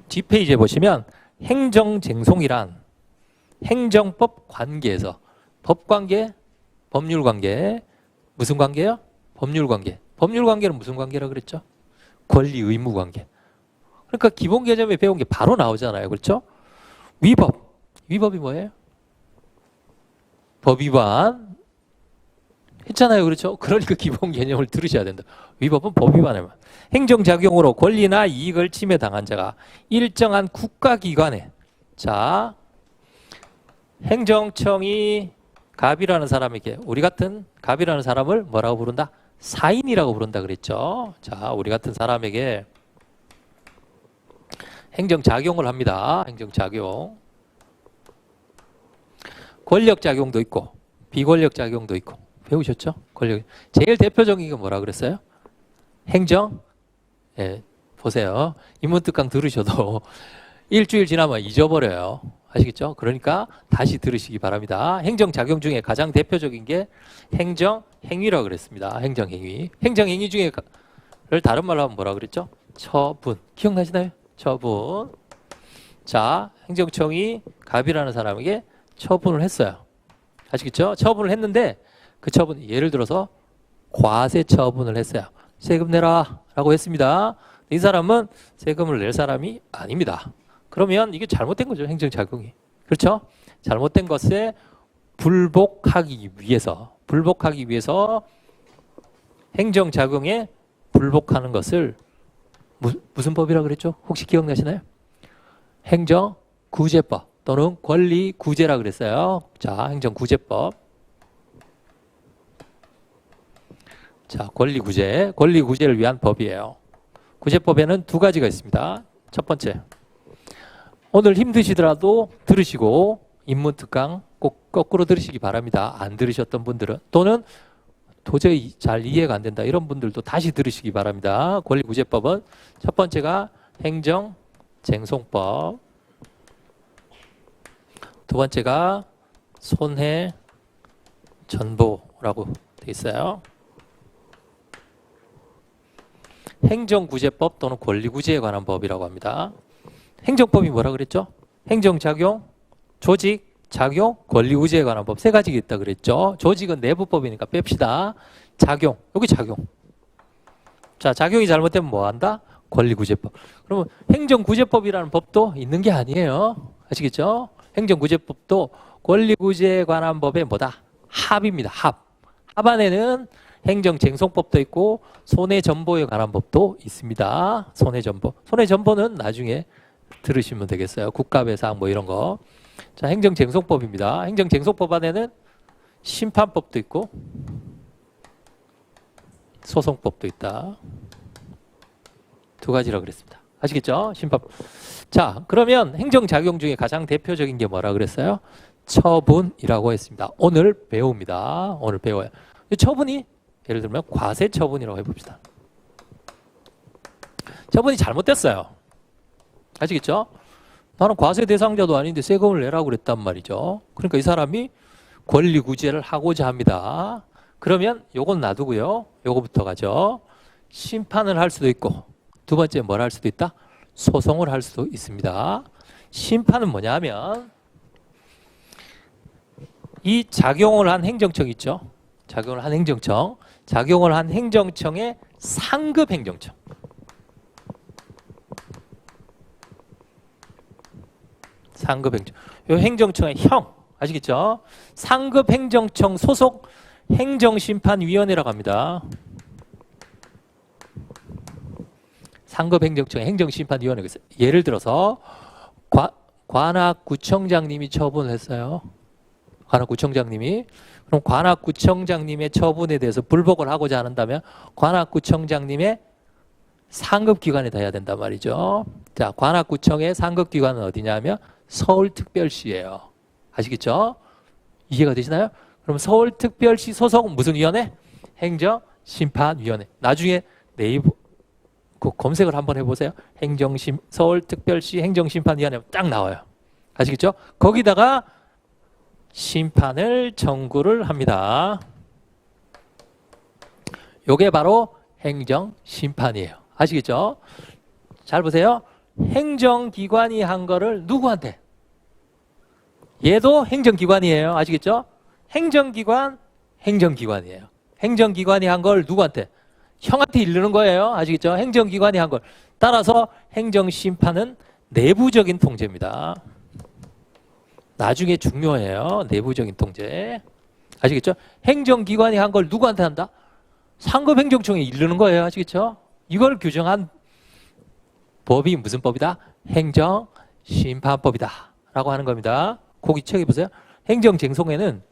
뒷페이지에 보시면 행정쟁송이란 행정법 관계에서 법관계, 법률관계 무슨 관계예요? 법률관계. 법률관계는 무슨 관계라고 그랬죠? 권리 의무 관계. 그러니까 기본 개념에 배운 게 바로 나오잖아요. 그렇죠? 위법. 위법이 뭐예요? 법 위반 했잖아요. 그렇죠? 그러니까 기본 개념을 들으셔야 된다. 위법은 법 위반에만. 행정작용으로 권리나 이익을 침해당한 자가 일정한 국가기관에 자 행정청이 갑이라는 사람에게 우리 같은 갑이라는 사람을 뭐라고 부른다? 사인이라고 부른다 그랬죠. 자 우리 같은 사람에게 행정작용을 합니다. 행정작용. 권력작용도 있고 비권력작용도 있고 배우셨죠? 권력. 제일 대표적인 게 뭐라 그랬어요? 행정. 예, 보세요. 인문특강 들으셔도 일주일 지나면 잊어버려요. 아시겠죠? 그러니까 다시 들으시기 바랍니다. 행정작용 중에 가장 대표적인 게 행정행위라고 그랬습니다. 행정행위. 행정행위 중에를 다른 말로 하면 뭐라 그랬죠? 처분. 기억나시나요? 처분. 자, 행정청이 갑이라는 사람에게 처분을 했어요. 아시겠죠? 처분을 했는데 그 처분, 예를 들어서 과세 처분을 했어요. 세금 내라 라고 했습니다. 이 사람은 세금을 낼 사람이 아닙니다. 그러면 이게 잘못된 거죠. 행정작용이. 그렇죠? 잘못된 것에 불복하기 위해서 행정작용에 불복하는 것을 무슨 법이라고 그랬죠? 혹시 기억나시나요? 행정구제법 또는 권리구제라 그랬어요. 자, 행정구제법. 자, 권리구제를 위한 법이에요. 구제법에는 두 가지가 있습니다. 첫 번째, 오늘 힘드시더라도 들으시고 인문특강 꼭 거꾸로 들으시기 바랍니다. 안 들으셨던 분들은 또는 도저히 잘 이해가 안 된다 이런 분들도 다시 들으시기 바랍니다. 권리구제법은 첫 번째가 행정쟁송법, 두 번째가 손해전보라고 되어 있어요. 행정구제법 또는 권리구제에 관한 법이라고 합니다. 행정법이 뭐라 그랬죠? 행정작용, 조직, 작용, 권리구제에 관한 법 세 가지가 있다 그랬죠. 조직은 내부법이니까 뺍시다. 작용, 여기 작용. 자, 작용이 잘못되면 뭐 한다? 권리구제법. 그러면 행정구제법이라는 법도 있는 게 아니에요. 아시겠죠? 행정구제법도 권리구제에 관한 법의 뭐다? 합입니다. 합. 합 안에는 행정쟁송법도 있고 손해전보에 관한 법도 있습니다. 손해전보. 손해전보는 나중에 들으시면 되겠어요. 국가배상 뭐 이런 거. 자, 행정쟁송법입니다. 행정쟁송법 안에는 심판법도 있고 소송법도 있다. 두 가지라 그랬습니다. 아시겠죠? 심판법. 자, 그러면 행정작용 중에 가장 대표적인 게 뭐라 그랬어요? 처분이라고 했습니다. 오늘 배웁니다. 오늘 배워요. 처분이 예를 들면 과세 처분이라고 해봅시다. 처분이 잘못됐어요. 아시겠죠? 나는 과세 대상자도 아닌데 세금을 내라고 그랬단 말이죠. 그러니까 이 사람이 권리구제를 하고자 합니다. 그러면 요건 놔두고요. 요거부터 가죠. 심판을 할 수도 있고 두 번째 뭘 할 수도 있다? 소송을 할 수도 있습니다. 심판은 뭐냐 하면 이 작용을 한 행정청 있죠. 작용을 한 행정청의 상급 행정청. 상급 행정. 요 행정청의 형 아시겠죠? 상급 행정청 소속 행정심판위원회라고 합니다. 상급 행정청의 행정심판위원회가 있어요. 예를 들어서 관악구청장님이 처분을 했어요. 관악구청장님이. 그럼 관악구청장님의 처분에 대해서 불복을 하고자 한다면 관악구청장님의 상급기관에 해야 된단 말이죠. 자, 관악구청의 상급기관은 어디냐면 서울특별시예요. 아시겠죠? 이해가 되시나요? 그럼 서울특별시 소속 무슨 위원회? 행정심판위원회. 나중에 네이버 검색을 한번 해보세요. 서울특별시 행정심판위원회 딱 나와요. 아시겠죠? 거기다가 심판을 청구를 합니다. 요게 바로 행정심판이에요. 아시겠죠? 잘 보세요. 행정기관이 한 거를 누구한테? 얘도 행정기관이에요. 아시겠죠? 행정기관이에요. 행정기관이 한 걸 누구한테? 형한테 이르는 거예요. 아시겠죠? 행정기관이 한 걸. 따라서 행정심판은 내부적인 통제입니다. 나중에 중요해요. 내부적인 통제. 아시겠죠? 행정기관이 한 걸 누구한테 한다? 상급 행정청에 이르는 거예요. 아시겠죠? 이걸 규정한 법이 무슨 법이다? 행정심판법이다 라고 하는 겁니다. 거기 책에 보세요. 행정쟁송에는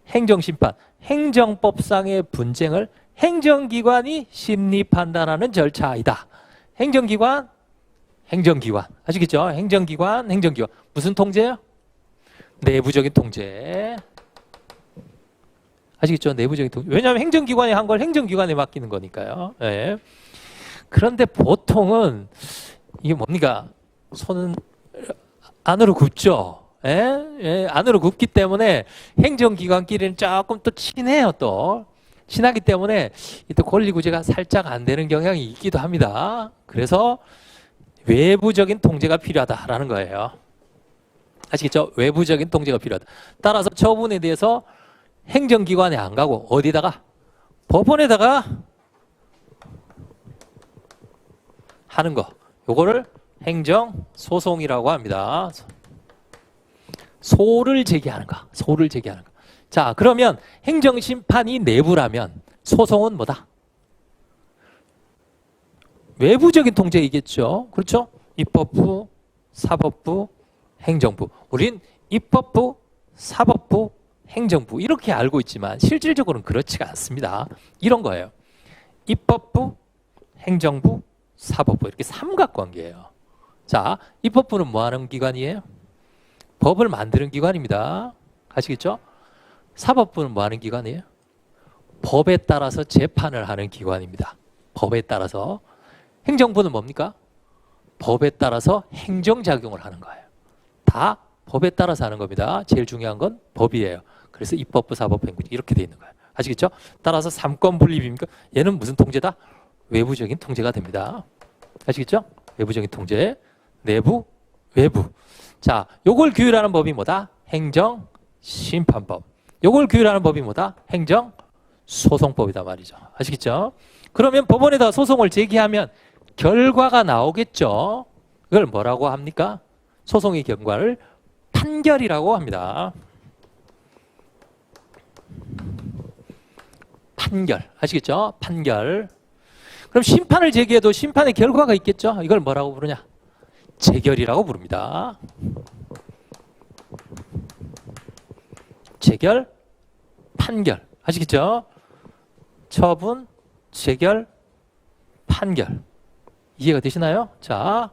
행정심판, 행정법상의 분쟁을 행정기관이 심리 판단하는 절차이다. 행정기관, 행정기관. 아시겠죠? 행정기관, 행정기관. 무슨 통제예요? 내부적인 통제. 아시겠죠? 내부적인 통제. 왜냐하면 행정기관이 한 걸 행정기관에 맡기는 거니까요. 네. 그런데 보통은 이게 뭡니까? 손은 안으로 굽죠. 예? 예, 안으로 굽기 때문에 행정기관끼리는 조금 또 친해요. 또 친하기 때문에 또 권리구제가 살짝 안 되는 경향이 있기도 합니다. 그래서 외부적인 통제가 필요하다라는 거예요. 아시겠죠? 외부적인 통제가 필요하다. 따라서 처분에 대해서 행정기관에 안 가고 어디다가? 법원에다가 하는 거. 요거를 행정소송이라고 합니다. 소를 제기하는 거. 소를 제기하는 거. 자, 그러면 행정심판이 내부라면 소송은 뭐다? 외부적인 통제이겠죠. 그렇죠? 입법부, 사법부, 행정부. 우린 입법부, 사법부, 행정부 이렇게 알고 있지만 실질적으로는 그렇지가 않습니다. 이런 거예요. 입법부, 행정부, 사법부 이렇게 삼각관계예요. 자, 입법부는 뭐 하는 기관이에요? 법을 만드는 기관입니다. 아시겠죠? 사법부는 뭐 하는 기관이에요? 법에 따라서 재판을 하는 기관입니다. 법에 따라서. 행정부는 뭡니까? 법에 따라서 행정작용을 하는 거예요. 다 법에 따라서 하는 겁니다. 제일 중요한 건 법이에요. 그래서 입법부, 사법부, 행정부 이렇게 돼 있는 거예요. 아시겠죠? 따라서 삼권 분립입니까? 얘는 무슨 통제다? 외부적인 통제가 됩니다. 아시겠죠? 외부적인 통제. 내부, 외부. 자, 요걸 규율하는 법이 뭐다? 행정심판법. 요걸 규율하는 법이 뭐다? 행정소송법이다 말이죠. 아시겠죠? 그러면 법원에다 소송을 제기하면 결과가 나오겠죠? 이걸 뭐라고 합니까? 소송의 결과를 판결이라고 합니다. 판결. 아시겠죠? 판결. 그럼 심판을 제기해도 심판의 결과가 있겠죠? 이걸 뭐라고 부르냐? 재결이라고 부릅니다. 재결, 판결. 아시겠죠? 처분, 재결, 판결. 이해가 되시나요? 자,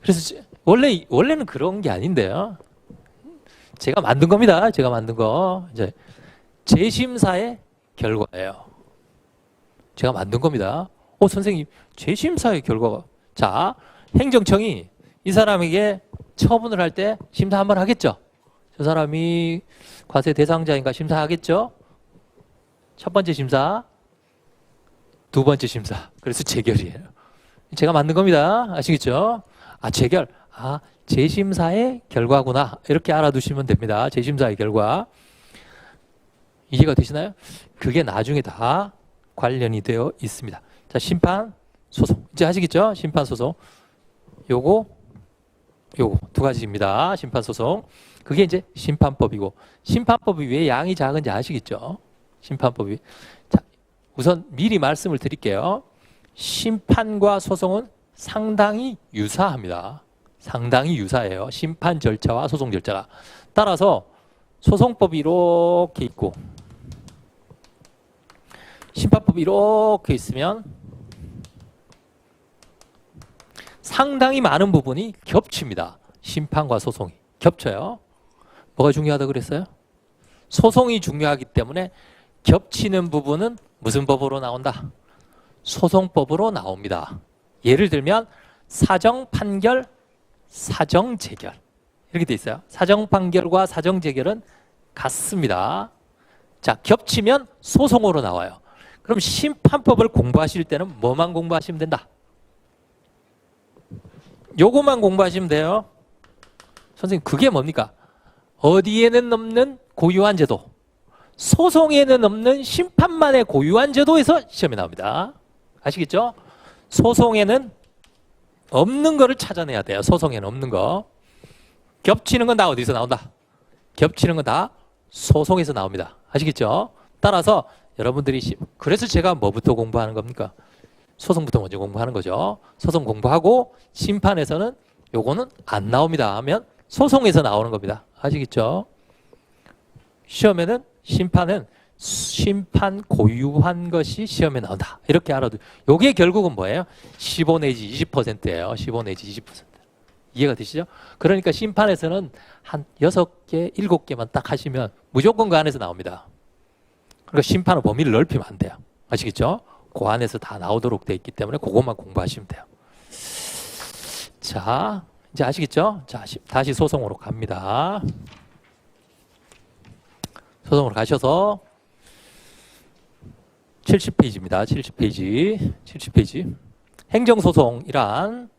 그래서 원래는 그런 게 아닌데요. 제가 만든 겁니다. 제가 만든 거. 이제 재심사의 결과예요. 제가 만든 겁니다. 선생님, 재심사의 결과가. 자, 행정청이 이 사람에게 처분을 할 때 심사 한번 하겠죠? 저 사람이 과세 대상자인가 심사하겠죠? 첫 번째 심사, 두 번째 심사. 그래서 재결이에요. 제가 만든 겁니다. 아시겠죠? 재결. 재심사의 결과구나. 이렇게 알아두시면 됩니다. 재심사의 결과. 이해가 되시나요? 그게 나중에 다 관련이 되어 있습니다. 자, 심판, 소송. 이제 아시겠죠? 심판, 소송. 요거 두 가지입니다. 심판, 소송. 그게 이제 심판법이고, 심판법이 왜 양이 작은지 아시겠죠? 심판법이. 자, 우선 미리 말씀을 드릴게요. 심판과 소송은 상당히 유사합니다. 상당히 유사해요. 심판 절차와 소송 절차가. 따라서 소송법이 이렇게 있고 심판법이 이렇게 있으면 상당히 많은 부분이 겹칩니다. 심판과 소송이 겹쳐요. 뭐가 중요하다고 그랬어요? 소송이 중요하기 때문에 겹치는 부분은 무슨 법으로 나온다? 소송법으로 나옵니다. 예를 들면 사정판결, 사정재결 이렇게 돼 있어요. 사정판결과 사정재결은 같습니다. 자, 겹치면 소송으로 나와요. 그럼 심판법을 공부하실 때는 뭐만 공부하시면 된다? 요것만 공부하시면 돼요. 선생님, 그게 뭡니까? 어디에는 없는 고유한 제도, 소송에는 없는 심판만의 고유한 제도에서 시험에 나옵니다. 아시겠죠? 소송에는 없는 거를 찾아내야 돼요. 소송에는 없는 거. 겹치는 건 다 어디서 나온다? 겹치는 건 다 소송에서 나옵니다. 아시겠죠? 따라서 여러분들이 그래서 제가 뭐부터 공부하는 겁니까? 소송부터 먼저 공부하는 거죠. 소송 공부하고 심판에서는 요거는 안 나옵니다 하면 소송에서 나오는 겁니다. 아시겠죠? 시험에는 심판 고유한 것이 시험에 나온다. 이렇게 알아도 요게 결국은 뭐예요? 15 내지 20%예요. 15 내지 20%. 이해가 되시죠? 그러니까 심판에서는 한 6개, 7개만 딱 하시면 무조건 그 안에서 나옵니다. 그러니까 심판의 범위를 넓히면 안 돼요. 아시겠죠? 그 안에서 다 나오도록 돼 있기 때문에 그것만 공부하시면 돼요. 자, 이제 아시겠죠? 자, 다시 소송으로 갑니다. 소송으로 가셔서 70페이지입니다. 70페이지. 행정소송이란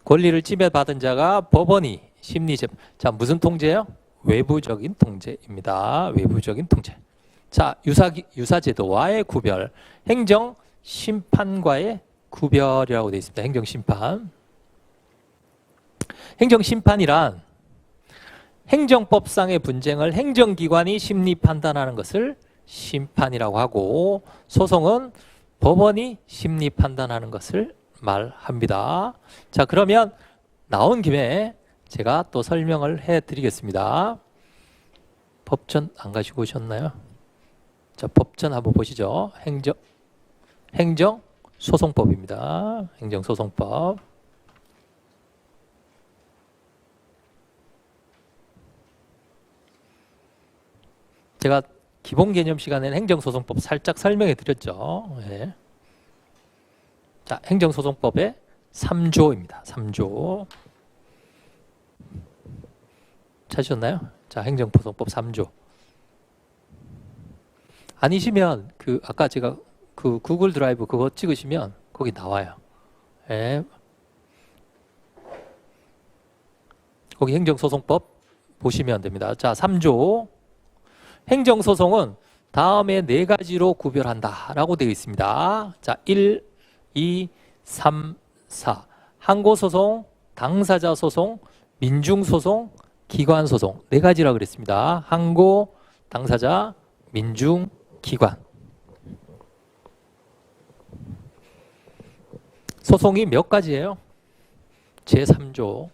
권리를 침해받은 자가 법원이 심리재판. 자, 무슨 통제예요? 외부적인 통제입니다. 외부적인 통제. 자, 유사제도와의 구별. 행정심판과의 구별이라고 되어 있습니다. 행정심판. 행정심판이란 행정법상의 분쟁을 행정기관이 심리 판단하는 것을 심판이라고 하고, 소송은 법원이 심리 판단하는 것을 말합니다. 자, 그러면 나온 김에 제가 또 설명을 해드리겠습니다. 법전 안 가시고 오셨나요? 자, 법전 한번 보시죠. 행정소송법입니다. 행정소송법. 제가 기본 개념 시간에는 행정소송법 살짝 설명해 드렸죠. 네. 자, 행정소송법의 3조입니다. 3조. 찾으셨나요? 자, 행정소송법 3조. 아니시면 아까 제가 구글 드라이브 그거 찍으시면 거기 나와요. 네. 거기 행정소송법 보시면 됩니다. 자, 3조. 행정소송은 다음에 4가지로 구별한다 라고 되어 있습니다. 자, 1, 2, 3, 4. 항고소송, 당사자소송, 민중소송, 기관소송. 4가지라고 그랬습니다. 항고, 당사자, 민중, 기관. 소송이 몇 가지예요? 제3조.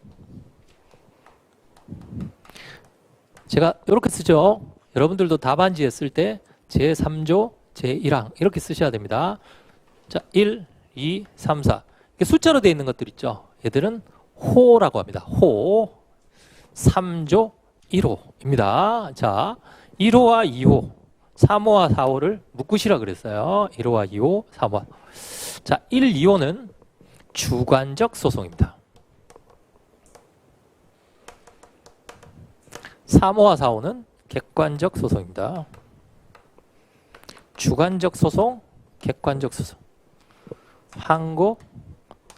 제가 이렇게 쓰죠. 여러분들도 답안지에 쓸 때 제3조, 제1항 이렇게 쓰셔야 됩니다. 자, 1, 2, 3, 4. 이게 숫자로 되어 있는 것들 있죠. 얘들은 호라고 합니다. 호. 3조 1호입니다. 자, 1호와 2호, 3호와 4호를 묶으시라 그랬어요. 1호와 2호, 3호. 자, 1, 2호는 주관적 소송입니다. 3호와 4호는 객관적 소송입니다. 주관적 소송, 객관적 소송. 항고,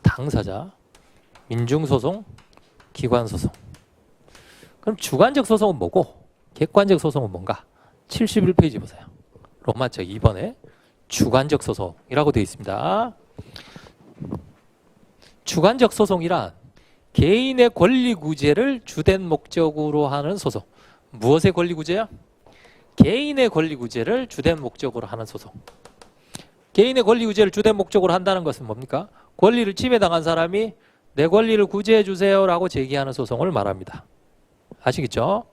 당사자, 민중소송, 기관소송. 그럼 주관적 소송은 뭐고 객관적 소송은 뭔가? 71페이지 보세요. 로마책 2번에 주관적 소송이라고 되어 있습니다. 주관적 소송이란 개인의 권리구제를 주된 목적으로 하는 소송. 무엇의 권리구제야? 개인의 권리구제를 주된 목적으로 하는 소송. 개인의 권리구제를 주된 목적으로 한다는 것은 뭡니까? 권리를 침해당한 사람이 내 권리를 구제해 주세요 라고 제기하는 소송을 말합니다. 아시겠죠?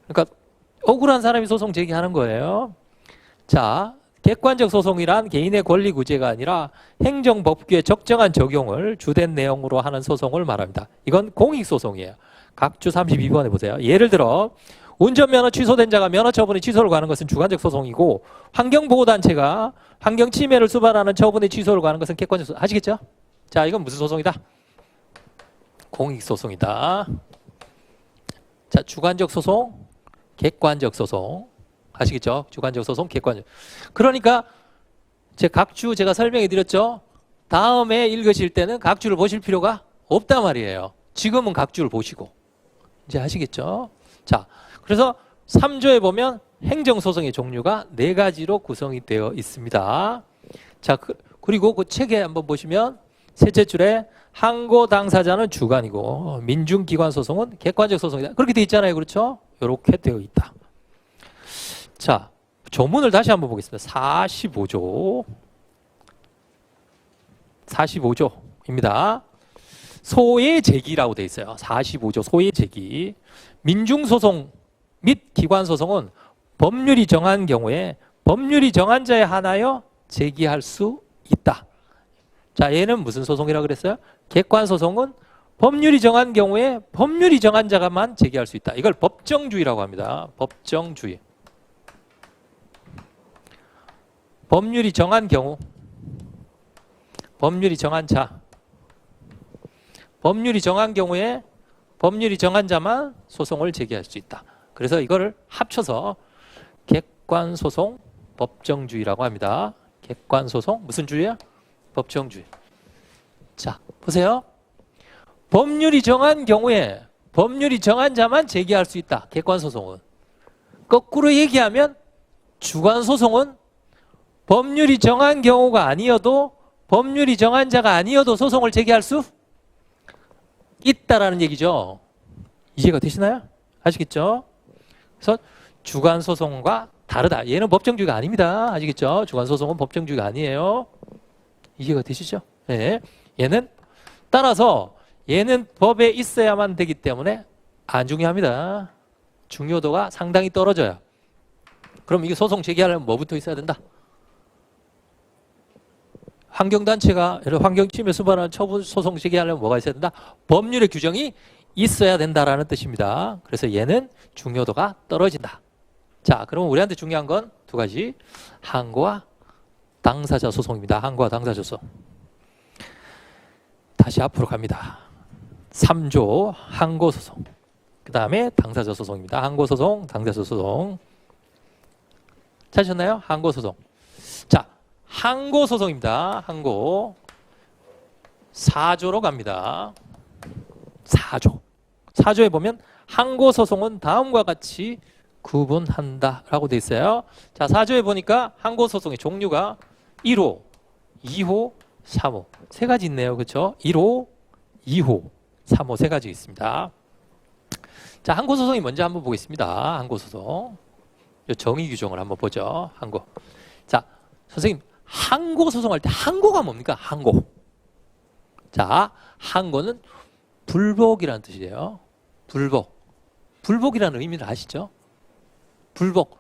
그러니까 억울한 사람이 소송 제기하는 거예요. 자, 객관적 소송이란 개인의 권리 구제가 아니라 행정법규의 적정한 적용을 주된 내용으로 하는 소송을 말합니다. 이건 공익소송이에요. 각주 32번에 보세요. 예를 들어 운전면허 취소된 자가 면허 처분의 취소를 가는 것은 주관적 소송이고, 환경보호단체가 환경침해를 수반하는 처분의 취소를 가는 것은 객관적 소송. 아시겠죠? 자, 이건 무슨 소송이다? 공익소송이다. 자, 주관적 소송, 객관적 소송. 아시겠죠? 주관적 소송, 객관적. 그러니까 각주 제가 설명해 드렸죠? 다음에 읽으실 때는 각주를 보실 필요가 없단 말이에요. 지금은 각주를 보시고. 이제 아시겠죠? 자, 그래서 3조에 보면 행정소송의 종류가 4가지로 구성이 되어 있습니다. 자, 그리고 그 책에 한번 보시면 셋째 줄에 항고 당사자는 주관이고 민중기관 소송은 객관적 소송이다. 그렇게 되어 있잖아요. 그렇죠? 이렇게 되어 있다. 자, 조문을 다시 한번 보겠습니다. 45조. 45조입니다. 소의 제기라고 되어 있어요. 45조 소의 제기. 민중소송 및 기관소송은 법률이 정한 경우에 법률이 정한 자에 한하여 제기할 수 있다. 자, 얘는 무슨 소송이라고 그랬어요? 객관소송은 법률이 정한 경우에 법률이 정한 자가만 제기할 수 있다. 이걸 법정주의라고 합니다. 법정주의. 법률이 정한 경우, 법률이 정한 자, 법률이 정한 경우에 법률이 정한 자만 소송을 제기할 수 있다. 그래서 이거를 합쳐서 객관소송, 법정주의라고 합니다. 객관소송, 무슨 주의야? 법정주의. 자, 보세요. 법률이 정한 경우에 법률이 정한 자만 제기할 수 있다. 객관소송은. 거꾸로 얘기하면 주관소송은 법률이 정한 경우가 아니어도 법률이 정한 자가 아니어도 소송을 제기할 수 있다라는 얘기죠. 이해가 되시나요? 아시겠죠? 그래서 주관소송과 다르다. 얘는 법정주의가 아닙니다. 아시겠죠? 주관소송은 법정주의가 아니에요. 이해가 되시죠? 네. 얘는 따라서 얘는 법에 있어야만 되기 때문에 안 중요합니다. 중요도가 상당히 떨어져요. 그럼 이게 소송 제기하려면 뭐부터 있어야 된다? 환경단체가 환경침해 수반하는 처분 소송 제기하려면 뭐가 있어야 된다? 법률의 규정이 있어야 된다라는 뜻입니다. 그래서 얘는 중요도가 떨어진다. 자, 그러면 우리한테 중요한 건 두 가지. 항고와 당사자 소송입니다. 항고와 당사자 소송. 다시 앞으로 갑니다. 3조 항고 소송. 그 다음에 당사자 소송입니다. 항고 소송, 당사자 소송. 찾으셨나요? 항고 소송. 자, 항고 소송입니다. 항고 4조로 갑니다. 4조. 4조에 보면 항고 소송은 다음과 같이 구분한다라고 되어 있어요. 자, 4조에 보니까 항고 소송의 종류가 1호, 2호, 3호. 세 가지 있네요. 그렇죠? 1호, 2호, 3호 세 가지 있습니다. 자, 항고 소송이 먼저 한번 보겠습니다. 항고 소송. 정의 규정을 한번 보죠. 항고. 자, 선생님, 항고 소송할 때 항고가 뭡니까? 항고. 자, 항고는 불복이라는 뜻이에요. 불복. 불복이라는 의미를 아시죠? 불복.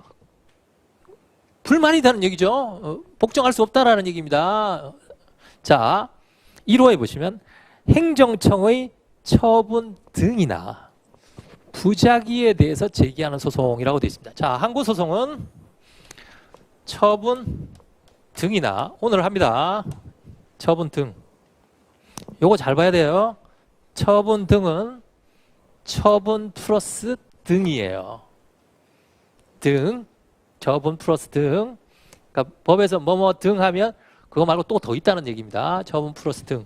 불만이 있다는 얘기죠. 복종할 수 없다라는 얘기입니다. 자, 1호에 보시면 행정청의 처분 등이나 부작위에 대해서 제기하는 소송이라고 되어 있습니다. 자, 항고 소송은 처분 등이나 오늘 합니다. 처분 등. 요거 잘 봐야 돼요. 처분 등은 처분 플러스 등이에요. 등, 처분 플러스 등. 그러니까 법에서 뭐뭐 등 하면 그거 말고 또 더 있다는 얘기입니다. 처분 플러스 등.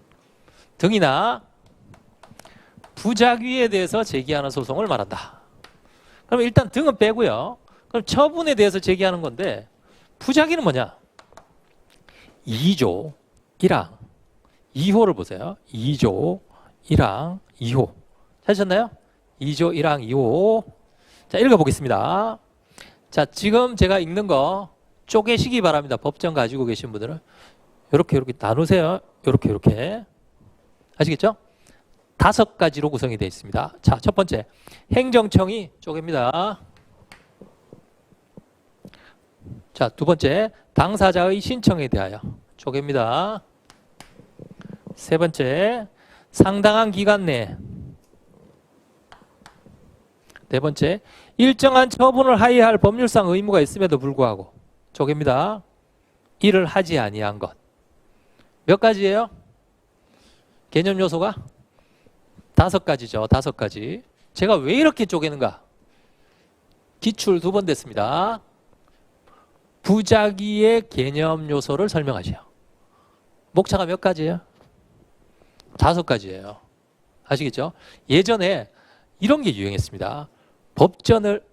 등이나 부작위에 대해서 제기하는 소송을 말한다. 그럼 일단 등은 빼고요. 그럼 처분에 대해서 제기하는 건데 부작위는 뭐냐? 2조 1항 2호를 보세요. 2조 1항 2호. 찾으셨나요? 2조 1항 2호. 자, 읽어보겠습니다. 자, 지금 제가 읽는 거 쪼개시기 바랍니다. 법정 가지고 계신 분들은. 이렇게 나누세요. 이렇게. 아시겠죠? 5가지로 구성이 되어 있습니다. 자, 첫 번째. 행정청이 쪼갭니다. 자, 두 번째. 당사자의 신청에 대하여 쪼갭니다. 세 번째. 상당한 기간 내에. 네 번째, 일정한 처분을 하여야 할 법률상 의무가 있음에도 불구하고 쪼갭니다. 이를 하지 아니한 것. 몇 가지예요? 개념 요소가 5가지죠. 5가지. 제가 왜 이렇게 쪼개는가? 기출 2번 됐습니다. 부작위의 개념 요소를 설명하세요. 목차가 몇 가지예요? 5가지예요. 아시겠죠? 예전에 이런 게 유행했습니다. 법전을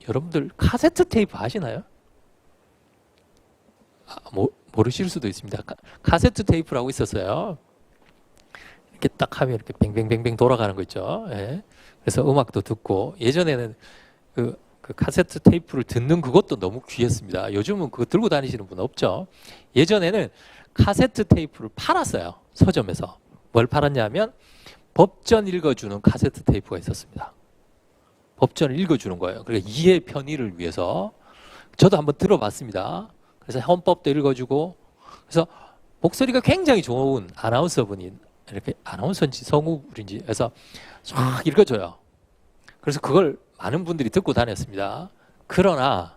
여러분들 카세트 테이프 아시나요? 모르실 수도 있습니다. 카세트 테이프라고 있었어요. 이렇게 딱 하면 이렇게 뱅뱅뱅뱅 돌아가는 거 있죠. 예. 그래서 음악도 듣고 예전에는 그 그 카세트 테이프를 듣는 그것도 너무 귀했습니다. 요즘은 그거 들고 다니시는 분 없죠. 예전에는 카세트 테이프를 팔았어요. 서점에서. 뭘 팔았냐면 법전 읽어주는 카세트 테이프가 있었습니다. 법전을 읽어주는 거예요. 그러니까 이해 편의를 위해서. 저도 한번 들어봤습니다. 그래서 헌법도 읽어주고, 그래서 목소리가 굉장히 좋은 아나운서분이, 이렇게 아나운서인지 성우인지 해서 쫙 읽어줘요. 그래서 그걸 많은 분들이 듣고 다녔습니다. 그러나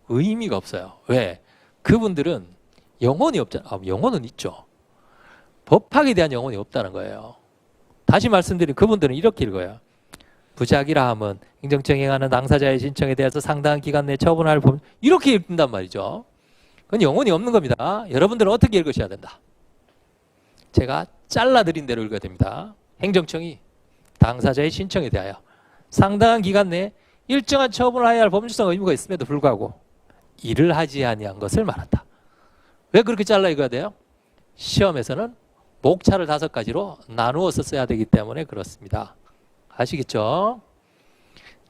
의미가 없어요. 왜? 그분들은 영혼이 없잖아요. 영혼은 있죠. 법학에 대한 영혼이 없다는 거예요. 다시 말씀드리면 그분들은 이렇게 읽어요. 부작위라 함은 행정처에 행하는 당사자의 신청에 대해서 상당한 기간 내에 처분할 법, 이렇게 읽는단 말이죠. 그건 영혼이 없는 겁니다. 여러분들은 어떻게 읽으셔야 된다? 제가 잘라드린 대로 읽어야 됩니다. 행정청이 당사자의 신청에 대하여 상당한 기간 내에 일정한 처분을 하여야 할 법률상 의무가 있음에도 불구하고 일을 하지 아니한 것을 말한다. 왜 그렇게 잘라 읽어야 돼요? 시험에서는 목차를 5가지로 나누어서 써야 되기 때문에 그렇습니다. 아시겠죠?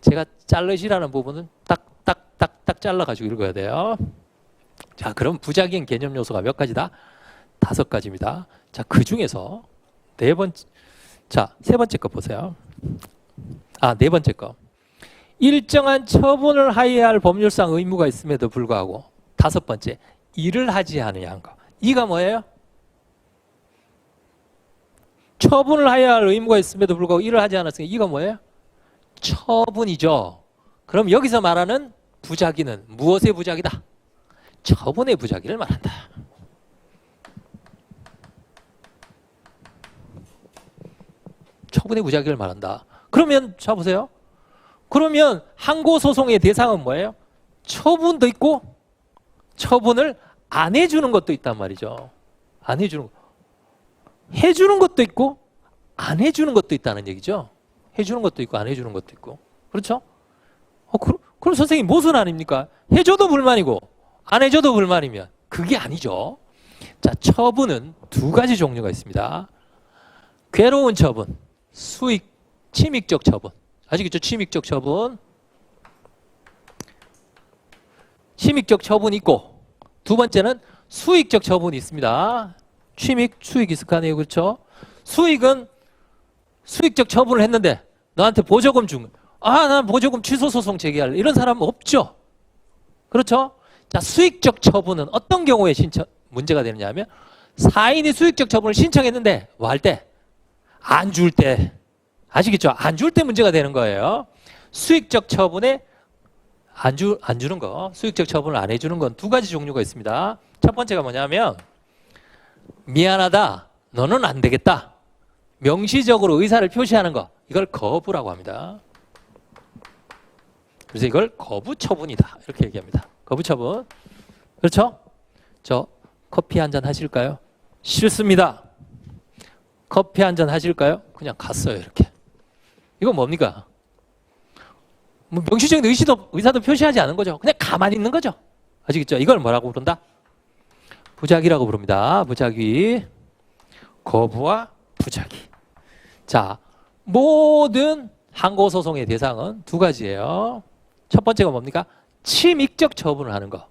제가 자르시라는 부분은 딱 잘라가지고 읽어야 돼요. 자, 그럼 부작용 개념 요소가 몇 가지다? 5가지입니다. 자, 그 중에서 세 번째 거 보세요. 네 번째 거. 일정한 처분을 하여야 할 법률상 의무가 있음에도 불구하고 5번째, 일을 하지 않으냐 한 거. 이가 뭐예요? 처분을 하여야 할 의무가 있음에도 불구하고 일을 하지 않았으니까 이가 뭐예요? 처분이죠. 그럼 여기서 말하는 부작위는 무엇의 부작위다? 처분의 부작위를 말한다. 처분의 부작위를 말한다. 그러면 자 보세요. 그러면 항고소송의 대상은 뭐예요? 처분도 있고 처분을 안 해주는 것도 있단 말이죠. 안 해주는 거. 해주는 것도 있고 안 해주는 것도 있다는 얘기죠. 해주는 것도 있고 안 해주는 것도 있고. 그렇죠? 그럼 선생님 무슨 아닙니까? 해줘도 불만이고 안 해줘도 불만이면 그게 아니죠. 자, 처분은 2가지 종류가 있습니다. 괴로운 처분, 침익적 처분. 아시겠죠? 침익적 처분. 침익적 처분이 있고 2번째는 수익적 처분이 있습니다. 취믹, 수익 익숙하네요. 그렇죠? 수익은 수익적 처분을 했는데 너한테 보조금 준 난 보조금 취소 소송 제기할래. 이런 사람은 없죠. 그렇죠? 자, 수익적 처분은 어떤 경우에 문제가 되느냐 하면 사인이 수익적 처분을 신청했는데 뭐 할 때? 안 줄 때. 아시겠죠? 안 줄 때 문제가 되는 거예요. 수익적 처분에 안 주는 거, 수익적 처분을 안 해주는 건 2가지 종류가 있습니다. 첫 번째가 뭐냐면 미안하다, 너는 안 되겠다. 명시적으로 의사를 표시하는 거, 이걸 거부라고 합니다. 그래서 이걸 거부처분이다 이렇게 얘기합니다. 거부처분. 그렇죠? 저 커피 한잔 하실까요? 싫습니다. 커피 한잔 하실까요? 그냥 갔어요. 이렇게. 이건 뭡니까? 명시적인 의사도 표시하지 않은 거죠. 그냥 가만히 있는 거죠. 아시겠죠? 이걸 뭐라고 부른다? 부작위라고 부릅니다. 부작위. 거부와 부작위. 자, 모든 항고소송의 대상은 2가지예요. 첫 번째가 뭡니까? 침익적 처분을 하는 거.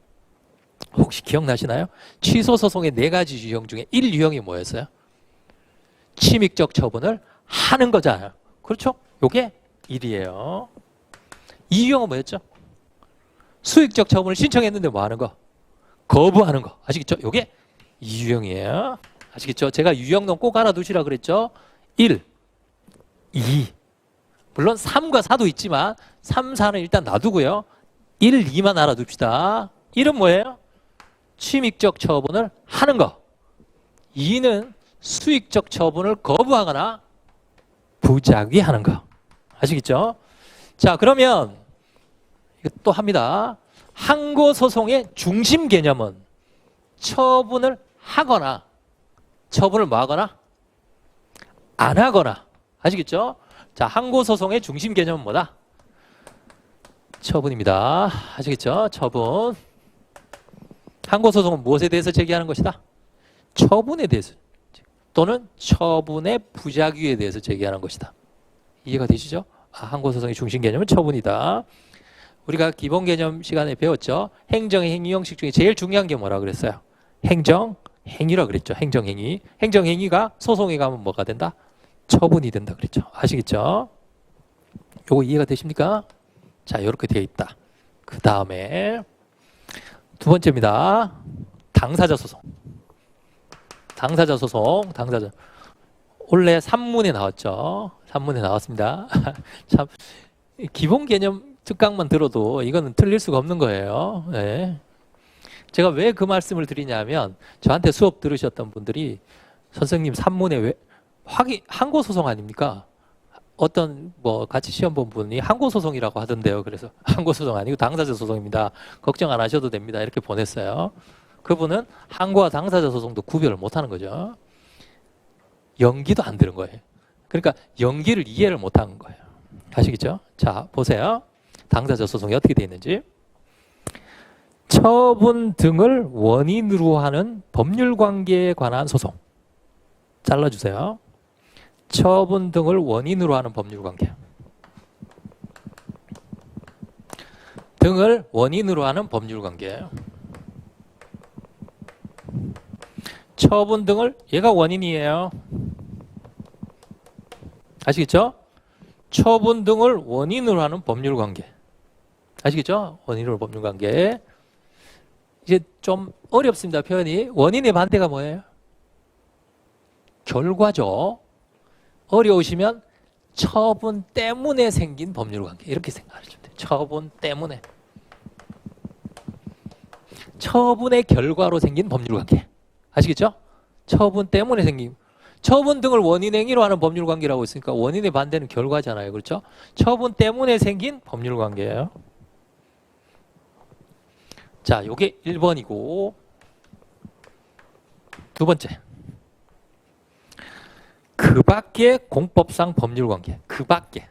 혹시 기억나시나요? 취소소송의 4가지 유형 중에 1유형이 뭐였어요? 침익적 처분을 하는 거잖아요. 그렇죠? 요게 1이에요. 2유형은 뭐였죠? 수익적 처분을 신청했는데 뭐 하는 거? 거부하는 거. 아시겠죠? 요게 2유형이에요. 아시겠죠? 제가 유형론 꼭 알아두시라 그랬죠? 1, 2. 물론 3과 4도 있지만 3, 4는 일단 놔두고요. 1, 2만 알아둡시다. 1은 뭐예요? 침익적 처분을 하는 거. 2는 수익적 처분을 거부하거나 부작위하는 거. 아시겠죠? 자, 그러면 또 합니다. 항고소송의 중심 개념은 처분을 하거나 처분을 뭐 하거나 안 하거나. 아시겠죠? 자, 항고소송의 중심 개념은 뭐다? 처분입니다. 아시겠죠? 처분. 항고소송은 무엇에 대해서 제기하는 것이다? 처분에 대해서 또는 처분의 부작위에 대해서 제기하는 것이다. 이해가 되시죠? 항고소송의 중심 개념은 처분이다. 우리가 기본 개념 시간에 배웠죠. 행정행위 형식 중에 제일 중요한 게 뭐라 그랬어요? 행정행위라 그랬죠. 행정행위. 행정행위가 소송에 가면 뭐가 된다? 처분이 된다 그랬죠. 아시겠죠? 요거 이해가 되십니까? 자, 이렇게 되어 있다. 그 다음에 두 번째입니다. 당사자 소송. 당사자 소송, 당사자. 원래 산문에 나왔죠. 산문에 나왔습니다. 참 기본 개념 특강만 들어도 이거는 틀릴 수가 없는 거예요. 네. 제가 왜 그 말씀을 드리냐면 저한테 수업 들으셨던 분들이 선생님 산문에 왜 항고소송 아닙니까? 어떤 뭐 같이 시험 본 분이 항고소송이라고 하던데요. 그래서 항고소송 아니고 당사자 소송입니다. 걱정 안 하셔도 됩니다. 이렇게 보냈어요. 그분은 항고와 당사자 소송도 구별을 못하는 거죠. 연기도 안 들은 거예요. 그러니까 연기를 이해를 못하는 거예요. 아시겠죠? 자, 보세요. 당사자 소송이 어떻게 되어 있는지. 처분 등을 원인으로 하는 법률관계에 관한 소송. 잘라주세요. 처분 등을 원인으로 하는 법률관계. 등을 원인으로 하는 법률관계. 처분 등을, 얘가 원인이에요. 아시겠죠? 처분 등을 원인으로 하는 법률관계. 아시겠죠? 원인으로 법률관계. 이제 좀 어렵습니다. 표현이. 원인의 반대가 뭐예요? 결과죠. 어려우시면 처분 때문에 생긴 법률관계. 이렇게 생각하시면 돼요. 처분 때문에. 처분의 결과로 생긴 법률관계. 아시겠죠? 처분 때문에 생긴. 처분 등을 원인행위로 하는 법률관계라고 했으니까 원인의 반대는 결과잖아요. 그렇죠? 처분 때문에 생긴 법률관계예요. 자, 요게 1번이고 두 번째. 그 밖의 공법상 법률관계. 그 밖에.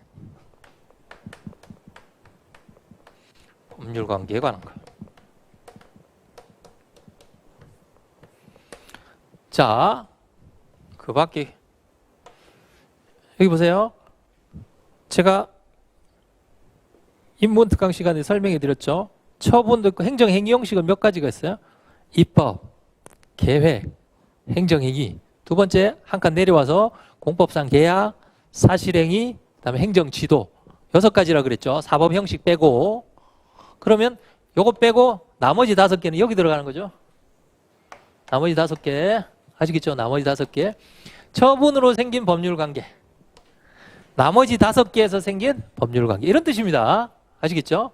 법률관계에 관한 거예요. 자, 그 밖에. 여기 보세요. 제가 인문 특강 시간에 설명해 드렸죠. 처분도 있고 행정행위 형식은 몇 가지가 있어요? 입법, 계획, 행정행위. 두 번째, 한 칸 내려와서 공법상 계약, 사실행위, 그다음에 행정지도. 6가지라 그랬죠. 사법 형식 빼고. 그러면 요거 빼고 나머지 5개는 여기 들어가는 거죠. 나머지 5개. 아시겠죠? 나머지 5개. 처분으로 생긴 법률관계. 나머지 5개에서 생긴 법률관계. 이런 뜻입니다. 아시겠죠?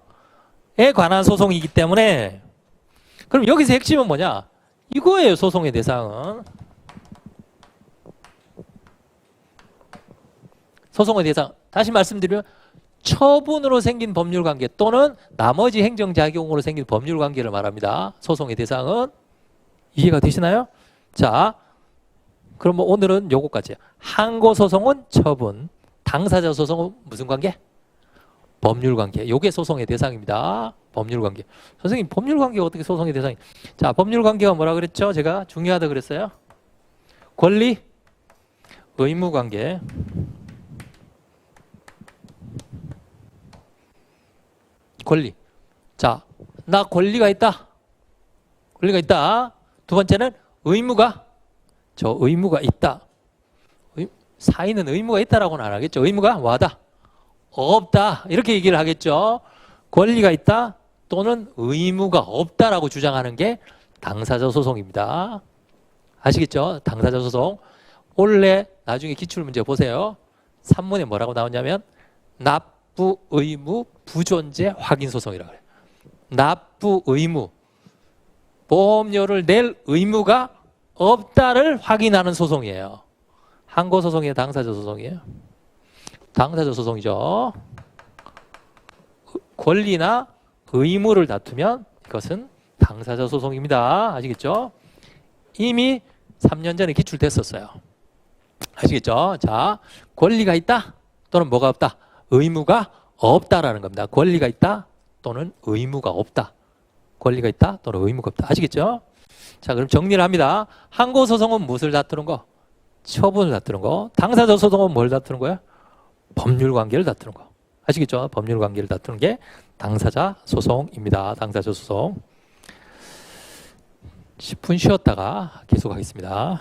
에 관한 소송이기 때문에. 그럼 여기서 핵심은 뭐냐? 이거예요. 소송의 대상은. 소송의 대상. 다시 말씀드리면 처분으로 생긴 법률관계 또는 나머지 행정작용으로 생긴 법률관계를 말합니다. 소송의 대상은. 이해가 되시나요? 자, 그럼 뭐 오늘은 요거까지예요. 항고소송은 처분, 당사자 소송은 무슨 관계? 법률관계. 요게 소송의 대상입니다. 법률관계. 선생님, 법률관계가 어떻게 소송의 대상이? 자, 법률관계가 뭐라 그랬죠? 제가 중요하다 그랬어요. 권리, 의무관계. 권리. 자, 나 권리가 있다. 권리가 있다. 두 번째는 의무가, 저 의무가 있다. 사인은 의무가 있다라고는 안 하겠죠. 의무가 뭐하다? 없다. 이렇게 얘기를 하겠죠. 권리가 있다 또는 의무가 없다라고 주장하는 게 당사자 소송입니다. 아시겠죠? 당사자 소송. 원래 나중에 기출문제 보세요. 3문에 뭐라고 나오냐면 납부 의무 부존재 확인 소송이라고 해요. 납부 의무. 보험료를 낼 의무가 없다를 확인하는 소송이에요. 항고소송이에요? 당사자 소송이에요? 당사자 소송이죠. 권리나 의무를 다투면 이것은 당사자 소송입니다. 아시겠죠? 이미 3년 전에 기출됐었어요. 아시겠죠? 자, 권리가 있다 또는 뭐가 없다? 의무가 없다라는 겁니다. 권리가 있다 또는 의무가 없다. 권리가 있다 또는 의무가 없다. 아시겠죠? 자, 그럼 정리를 합니다. 항고소송은 무엇을 다투는 거? 처분을 다투는 거. 당사자 소송은 뭘 다투는 거야? 법률관계를 다투는 거. 아시겠죠? 법률관계를 다투는 게 당사자 소송입니다. 당사자 소송. 10분 쉬었다가 계속하겠습니다.